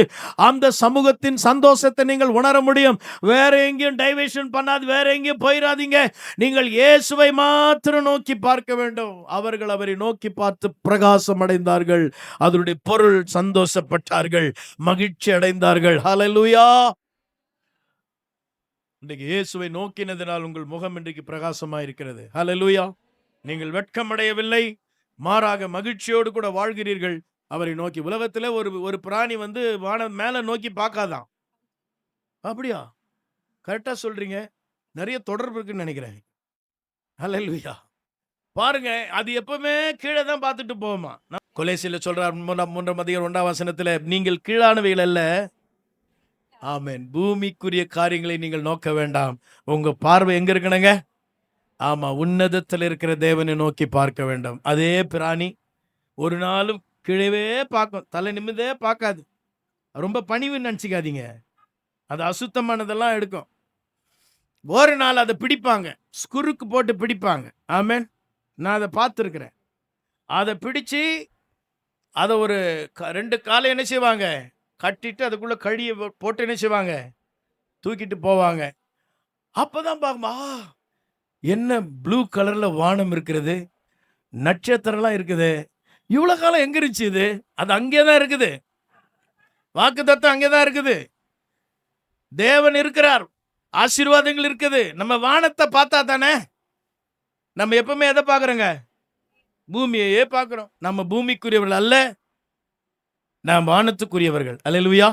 அந்த சமூகத்தின் சந்தோஷத்தை நீங்கள் உணர முடியும். வேற எங்கேயும் டைவர்ஷன் பண்ணாது, வேற எங்கேயும் போயிடாதீங்க. நீங்கள் இயேசுவை மாத்திரம் நோக்கி பார்க்க வேண்டும். அவர்கள் அவரை நோக்கி பார்த்து பிரகாசம் அடைந்தார்கள். அதனுடைய பொருள் சந்தோஷப்பட்டார்கள், மகிழ்ச்சி அடைந்தார்கள். ஹல்லேலூயா. இன்றைக்கு இயேசுவை நோக்கினதினால் உங்கள் முகம் இன்றைக்கு பிரகாசமாக இருக்கிறது. ஹல்லேலூயா. நீங்கள் வெட்கமடையவில்லை, மாறாக மகிழ்ச்சியோடு கூட வாழ்கிறீர்கள். அவரை நோக்கி. உலகத்துல ஒரு பிராணி வானம் மேல நோக்கி பார்க்காதான். அப்படியா? கரெக்டா சொல்றீங்க. நிறைய தொடர்பு இருக்குன்னு நினைக்கிறேன். ஹல்லேலூயா. பாருங்க, அது எப்பவுமே கீழே தான் பார்த்துட்டு போகுமா. கொலேசில சொல்றார் 3:1 நீங்கள் கீழானவைகள் அல்ல, ஆமென், பூமிக்குரிய காரியங்களை நீங்கள் நோக்க வேண்டாம். உங்க பார்வை எங்க இருக்கணுங்க? ஆமா, உன்னதத்தில் இருக்கிற தேவனை நோக்கி பார்க்க வேண்டும். அதே பிராணி ஒரு நாளும் கீழவே பார்க்கும், தலை நிமிந்தே பார்க்காது. ரொம்ப பணிவுன்னு நினச்சிக்காதீங்க. அது அசுத்தமானதெல்லாம் எடுக்கும். ஒரு நாள் அதை பிடிப்பாங்க, ஸ்குருக்கு போட்டு பிடிப்பாங்க. ஆமென். நான் அதை பார்த்துருக்குறேன். அதை பிடிச்சி அதை ஒரு 2 காலை என்ன செய்வாங்க, கட்டிட்டு அதுக்குள்ளே கழியை போட்டு என்ன செய்வாங்க, தூக்கிட்டு போவாங்க. அப்போ தான் பார்க்குமா, என்ன ப்ளூ கலரில் வானம் இருக்கிறது, நட்சத்திரம்லாம் இருக்குது. இவ்வளோ காலம் எங்கே இருந்துச்சு இது? அது அங்கே தான் இருக்குது. வாக்குத்தத்தம் அங்கே தான் இருக்குது. தேவன் இருக்கிறார், ஆசீர்வாதங்கள் இருக்குது. நம்ம வானத்தை பார்த்தா தானே. நம்ம எப்பவுமே எதை பார்க்குறோங்க? பூமியையே பார்க்குறோம். நம்ம பூமிக்குரியவர்கள் அல்ல, நாம் வானத்துக்குரியவர்கள். அல்லேலூயா.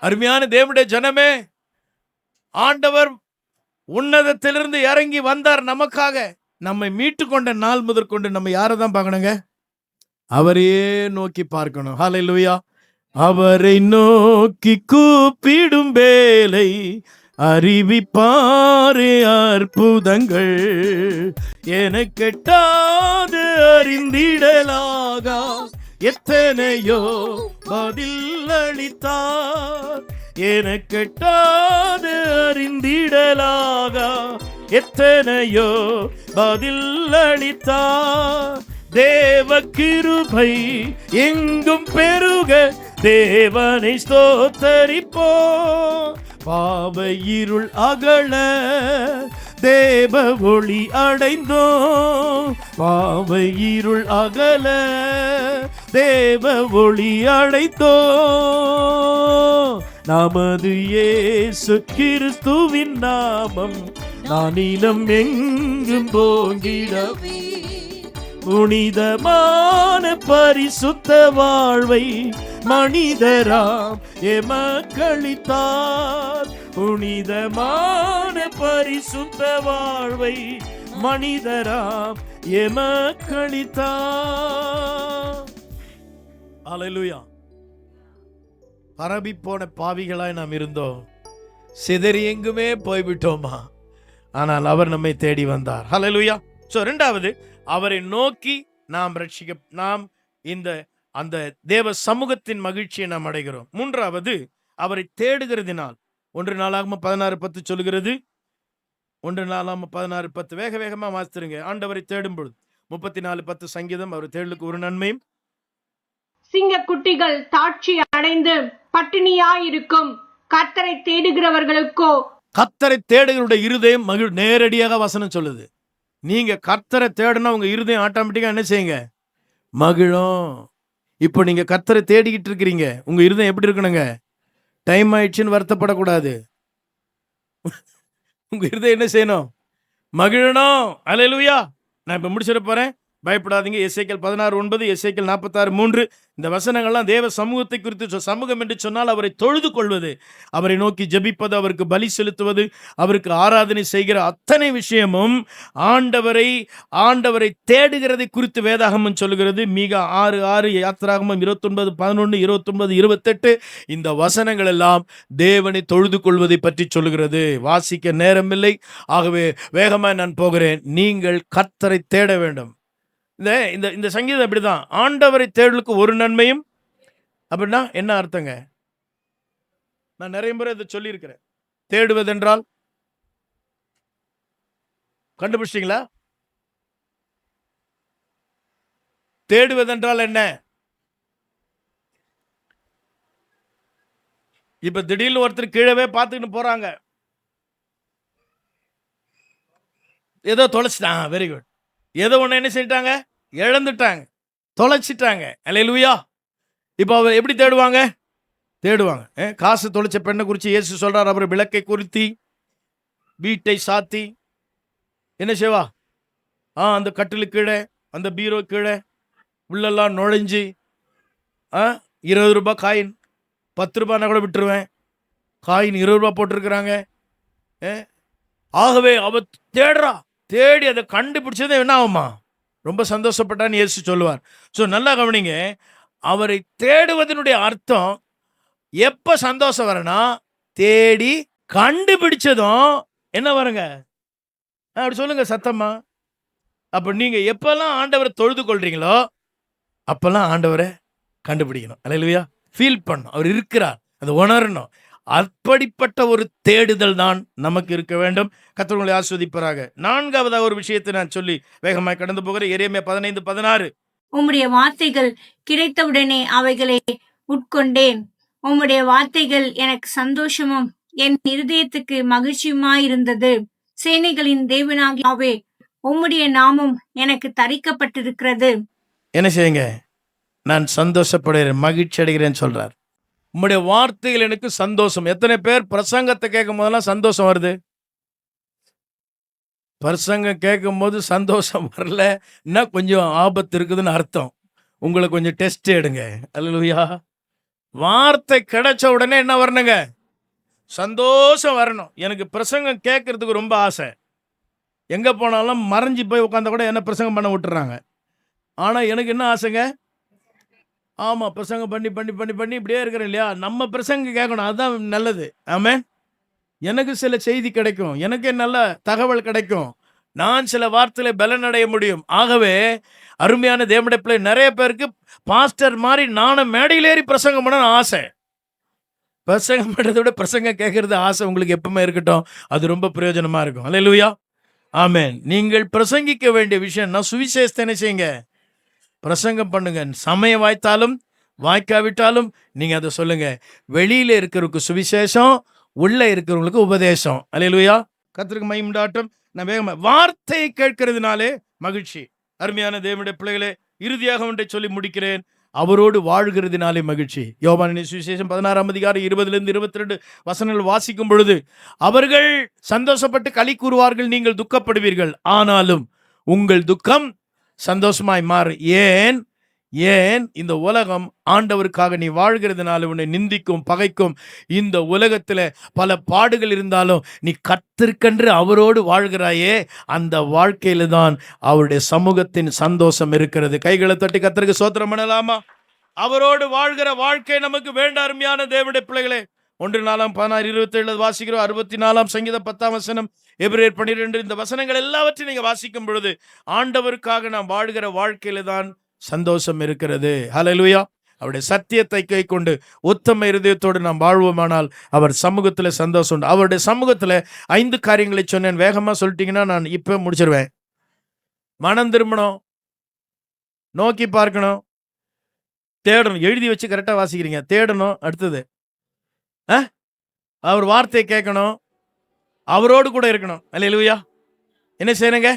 அருமையான தேவனுடைய ஜனமே, ஆண்டவர் உன்னதத்திலிருந்து இறங்கி வந்தார் நமக்காக. நம்மை மீட்டு கொண்ட நாள் முதற்கொண்டு நம்ம யாரை தான் பார்க்கணுங்க? அவரையே நோக்கி பார்க்கணும். ஹல்லேலூயா. அவரை நோக்கி கூப்பிடும் வேலை அறிவிப்பாரே அற்புதங்கள், எனக்கெட்டாது அறிந்திடலாகா எத்தனையோ பதில் அளித்தார், எனக்கெட்டாது அறிந்திடலாகா எத்தனையோ பதில் அளித்தார். தேவ கிருபை எங்கும் பெருக தேவனை ஸ்தோத்தரிப்போம். பாவ இருள் அகல தேவ ஒளி அடைந்தோம். பாவ இருள் அகல தேவ ஒளி அடைந்தோம். நமது இயேசு கிறிஸ்துவின் நாமம் நானிலம் எங்கும் போங்கிடவே, புனிதமான பரிசுத்த வாழ்வை மனிதராம் எமக்களித்தார். புனிதமான பரிசுத்த வாழ்வை மனிதராம் எமக்களித்தார். அல்லேலூயா. பரவி போன பாவிகளாய் நாம் இருந்தோம், சிதறி எங்குமே போய்விட்டோமா, ஆனால் அவர் நம்மை தேடி வந்தார். ஹல்லேலூயா. சோ இரண்டாவது, அவரை நோக்கி நாம் இந்த அந்த தேவ சமூகத்தின் மகிழ்ச்சியை நாம் அடைகிறோம். மூன்றாவது, அவரை தேடுகிறதினால். 1 நாளாகமம் 16:10 சொல்கிறது. 1 நாளாகமம் 16:10 வேக வேகமா வாசித்துருங்க. ஆண்டவரை தேடும் பொழுது 34:10 சங்கீதம், அவர் தேடலுக்கு ஒரு நன்மையும். சிங்க குட்டிகள் தாட்சி அடைந்து பட்டினியாயிருக்கும், கர்த்தரை தேடுகிறவர்களுக்கோ. கர்த்தரை தேடுகிறவருடைய இருதயம் நேரடியாக வசனம் சொல்லுது. நீங்க கர்த்தரை தேடுனா உங்க இருதயம் ஆட்டோமேட்டிக்கா என்ன செய்யுங்க? மகிழும். இப்போ நீங்க கர்த்தரை தேடிக்கிட்டு இருக்கிறீங்க, உங்க இருதயம் எப்படி இருக்கணுங்க? டைம் ஆயிடுச்சுன்னு வருத்தப்படக்கூடாது. உங்க இருதயம் என்ன செய்யணும்? மகிழணும். அல்லேலூயா. நான் இப்ப முடிச்சிட போறேன், பயப்படாதீங்க. எசேக்கியேல் 16:9, எசேக்கியேல் 46:3 இந்த வசனங்கள்லாம் தேவ சமூகத்தை குறித்து. சமூகம் என்று சொன்னால் அவரை தொழுது கொள்வது, அவரை நோக்கி ஜெபிப்பது, அவருக்கு பலி செலுத்துவது, அவருக்கு ஆராதனை செய்கிற அத்தனை விஷயமும் ஆண்டவரை தேடுகிறதை குறித்து வேதாகமம் சொல்லுகிறது. மீகா 6:6, யாத்திராகமம் 29:11, 29:28 இந்த வசனங்கள் எல்லாம் தேவனை தொழுது கொள்வதை பற்றி சொல்லுகிறது. வாசிக்க நேரமில்லை, ஆகவே வேகமாக நான் போகிறேன். நீங்கள் கர்த்தரை தேட வேண்டும். இந்த சங்கீதம் அப்படிதான். ஆண்டவரை தேடலுக்கு ஒரு நன்மையும். அப்படின்னா என்ன அர்த்தங்க? நான் நிறைய முறை இதை சொல்லியிருக்கிறேன். தேடுவதென்றால் கண்டுபிடிச்சிட்டீங்களா? தேடுவதென்றால் என்ன? இப்ப திடீர்னு ஒருத்தர் கீழவே பார்த்துக்கிட்டு போறாங்க, ஏதோ தொலைச்சிட்டாங்க. Very good. ஏதோ ஒன்று என்ன செஞ்சிட்டாங்க? இழந்துட்டாங்க, தொலைச்சிட்டாங்க. அல்லேலூயா. இப்போ அவர் எப்படி தேடுவாங்க? காசு தொலைச்ச பெண்ணை குறித்து இயேசு சொல்றார். அவர் விளக்கை குறித்து வீட்டை சாத்தி என்ன செய்வா? அந்த கட்டிலு கீழே, அந்த பீரோ கீழே உள்ளெல்லாம் நுழைஞ்சு 20 ரூபாய் காயின், 10 ரூபாய்னா கூட விட்டுருவேன், காயின் 20 ரூபாய் போட்டிருக்கிறாங்க. ஆகவே அவ தேடுறா. தேடி அதை கண்டுபிடிச்சது என்ன ஆகுமா? ரொம்ப சந்தோஷப்பட்டான்னு இயேசு சொல்லுவார். ஸோ நல்லா கவனிங்க, அவரை தேடுவதனுடைய அர்த்தம் எப்ப சந்தோஷம் வரனா? தேடி கண்டுபிடிச்சதும் என்ன வருங்க? அப்படி சொல்லுங்க சத்தமா. அப்ப நீங்க எப்பெல்லாம் ஆண்டவரை தொழுது கொள்றீங்களோ அப்பெல்லாம் ஆண்டவரை கண்டுபிடிக்கணும். அல்லேலூயா. ஃபீல் பண்ணணும், அவர் இருக்கிறார், அதை உணரணும். அப்படிப்பட்ட ஒரு தேடுதல் தான் நமக்கு இருக்க வேண்டும். கர்த்தர் உங்களை ஆசீர்வதிப்பாராக. நான்காவதாக ஒரு விஷயத்தை நான் சொல்லி வேகமாக கடந்து போகிறேன். எரேமியா 15:16. உம்முடைய வார்த்தைகள் கிடைத்தவுடனே அவைகளை உட்கொண்டேன். உம்முடைய வார்த்தைகள் எனக்கு சந்தோஷமும் என் இருதயத்துக்கு மகிழ்ச்சியுமாயிருந்தது. சேனைகளின் தேவனாகியாவே, உம்முடைய நாமம் எனக்கு தரிக்கப்பட்டிருக்கிறது. என்ன செய்யுங்க? நான் சந்தோஷப்படுகிறேன், மகிழ்ச்சி அடைகிறேன்னு சொல்றார். உம்முடைய வார்த்தைகள் எனக்கு சந்தோஷம். எத்தனை பேர் பிரசங்கத்தை கேட்கும் போதெல்லாம் சந்தோஷம் வருது? பிரசங்கம் கேட்கும் போது சந்தோஷம் வரலன்னா கொஞ்சம் ஆபத்து இருக்குதுன்னு அர்த்தம். உங்களை கொஞ்சம் டெஸ்ட் எடுங்க. அல்லேலூயா. வார்த்தை கிடைச்ச உடனே என்ன வரணுங்க? சந்தோஷம் வரணும். எனக்கு பிரசங்கம் கேட்கறதுக்கு ரொம்ப ஆசை. எங்க போனாலும் மறைஞ்சு போய் உட்காந்தா கூட என்ன பிரசங்கம் பண்ண விட்டுறாங்க. ஆனா எனக்கு என்ன ஆசைங்க? ஆமா, பிரசங்கம் பண்ணி பண்ணி பண்ணி பண்ணி இப்படியே இருக்கிறேன் இல்லையா? நம்ம பிரசங்கம் கேட்கணும், அதுதான் நல்லது. ஆமென். எனக்கு சில செய்தி கிடைக்கும், எனக்கு நல்ல தகவல் கிடைக்கும், நான் சில வார்த்தையில பலன் அடைய முடியும். ஆகவே அருமையான தேவனுடைய பிள்ளை, நிறைய பேருக்கு பாஸ்டர் மாதிரி நானும் மேடையில் ஏறி பிரசங்கம் பண்ண ஆசை. பிரசங்கம் பண்ணுறதை விட பிரசங்கம் கேட்கறது ஆசை உங்களுக்கு எப்பவுமே இருக்கட்டும். அது ரொம்ப பிரயோஜனமா இருக்கும். அல்லேலூயா. ஆமென். நீங்கள் பிரசங்கிக்க வேண்டிய விஷயம், நான் சுவிசேஷத்தை என்ன செய்யுங்க? பிரசங்கம் பண்ணுங்க. சமயம் வாய்த்தாலும் வாய்க்காவிட்டாலும் நீங்க அதை சொல்லுங்க. வெளியில இருக்கிறவங்களுக்கு சுவிசேஷம், உள்ள இருக்கிறவங்களுக்கு உபதேசம். அல்லேலூயா. கர்த்தருக்கு மகிமை உண்டாகட்டும். நான் வேகமா வார்த்தையை கேட்கிறதுனாலே மகிழ்ச்சி. அருமையான தேவனுடைய பிள்ளைகளே, இறுதியாக ஒன்றை சொல்லி முடிக்கிறேன். அவரோடு வாழ்கிறதுனாலே மகிழ்ச்சி. யோவானின் சுவிசேஷம் 16:20-22 வசனங்கள் வாசிக்கும் பொழுது, அவர்கள் சந்தோஷப்பட்டு களி கூறுவார்கள், நீங்கள் துக்கப்படுவீர்கள், ஆனாலும் உங்கள் துக்கம் சந்தோஷமாய் மாறு. ஏன் இந்த உலகம் ஆண்டவருக்காக நீ வாழ்கிறதுனால உன்னை நிந்திக்கும், பகைக்கும். இந்த உலகத்துல பல பாடுகள் இருந்தாலும் நீ கர்த்தருக்கென்று அவரோடு வாழ்கிறாயே, அந்த வாழ்க்கையில தான் அவருடைய சமூகத்தின் சந்தோஷம் இருக்கிறது. கைகளை தட்டி கர்த்தருக்கு ஸ்தோத்திரம் பண்ணலாமா? அவரோடு வாழ்கிற வாழ்க்கை நமக்கு வேண்டாம். அருமையான தேவனுடைய பிள்ளைகளே, 1 வாசிக்கிறோம். 64 சங்கீதம் 10 வசனம், எபிரேயர் 12, இந்த வசனங்கள் எல்லாவற்றையும் நீங்க வாசிக்கும் பொழுது ஆண்டவருக்காக நாம் வாழ்கிற வாழ்க்கையில தான் சந்தோஷம் இருக்கிறது. ஹல்லேலூயா. அவருடைய சத்தியத்தை கைக்கொண்டு உத்தம இருதயத்தோடு நாம் வாழ்வோமானால் அவர் சமூகத்தில் சந்தோஷம் உண்டு. அவருடைய சமூகத்தில் 5 காரியங்களை சொன்னேன். வேகமா சொல்லிட்டீங்கன்னா நான் இப்ப முடிச்சிருவேன். மனம் திரும்பணும், நோக்கி பார்க்கணும், தேடணும். எழுதி வச்சு கரெக்டா வாசிக்கிறீங்க. தேடணும். அடுத்தது அவர் வார்த்தையை கேட்கணும், அவரோடு கூட இருக்கணும். அல்லேலூயா. என்ன செய்யணுங்க?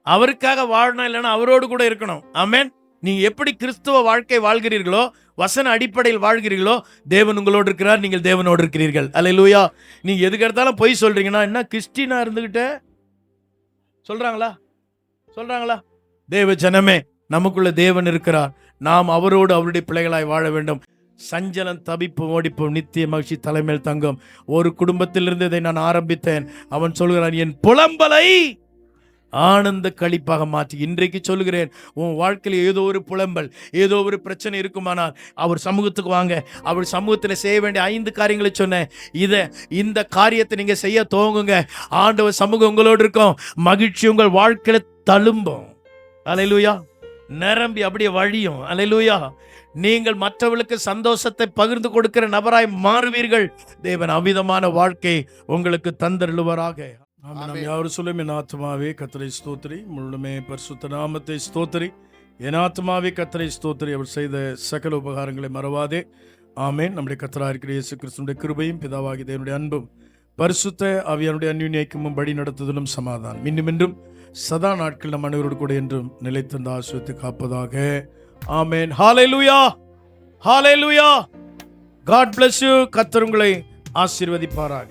அவருக்காக வாழணும், இல்லைன்னா அவரோடு கூட இருக்கணும். ஆமென். நீங்க எப்படி கிறிஸ்துவ வாழ்க்கை வாழ்கிறீர்களோ, வசன அடிப்படையில் வாழ்கிறீர்களோ, தேவன் உங்களோடு இருக்கிறார், நீங்கள் தேவனோடு இருக்கிறீர்கள். அல்லேலூயா. நீங்க எதுக்கு எடுத்தாலும் பொய் சொல்றீங்கன்னா என்ன கிறிஸ்டினா இருந்துகிட்ட சொல்றாங்களா? தேவ ஜனமே, நமக்குள்ள தேவன் இருக்கிறார். நாம் அவரோடு அவருடைய பிள்ளைகளாய் வாழ வேண்டும். சஞ்சலம், தவிப்பு, ஓடிப்பு, நித்திய மகிழ்ச்சி தலைமையில் தங்கும். ஒரு குடும்பத்திலிருந்து இதை நான் ஆரம்பித்தேன். அவன் சொல்கிறான், என் புலம்பலை ஆனந்த களிப்பாக மாற்றி. இன்றைக்கு சொல்லுகிறேன், உன் வாழ்க்கையில் ஏதோ ஒரு புலம்பல், ஏதோ ஒரு பிரச்சனை இருக்குமானால் அவர் சமூகத்துக்கு வாங்க. அவர் சமூகத்தில் செய்ய வேண்டிய 5 காரியங்களை சொன்னேன். இந்த காரியத்தை நீங்க செய்ய துவங்குங்க. ஆண்டவர் சமூகம் உங்களோடு இருக்கும். மகிழ்ச்சி உங்கள் வாழ்க்கையில தழும்பும். அல்லேலூயா. நிரம்பி அப்படியே வழியும். அல்லேலூயா. நீங்கள் மற்றவர்களுக்கு சந்தோஷத்தை பகிர்ந்து கொடுக்கிற நபராய் மாறுவீர்கள். தேவன் அமிதமான வாழ்க்கை உங்களுக்கு தந்தருளுவராக. நாம் யாரும் சொல்லும், என் ஆத்மாவே கர்த்தரை ஸ்தோத்திரி, முழுமே பரிசுத்த நாமத்தை ஸ்தோத்திரி. என் ஆத்மாவே கர்த்தரை ஸ்தோத்திரி, அவர் செய்த சகல உபகாரங்களை மறவாதே. ஆமென். நம்முடைய கர்த்தராகிய இருக்கிற இயேசு கிறிஸ்துவின் கிருபையும் பிதாவாகிய தேவனுடைய அன்பும் பரிசுத்த ஆவியானுடைய அன்யோன்யமும் வழி நடத்துதலும் சமாதானம் இன்னும் சதா நாட்கள் நம் அனைவரோடு கூட என்றும் நிலைத்திருந்த ஆசீர்வதித்து காப்பதாக. ஆமென். ஹல்லேலூயா. ஹல்லேலூயா. God bless you. கர்த்தர் உங்களை ஆசீர்வதிப்பாராக.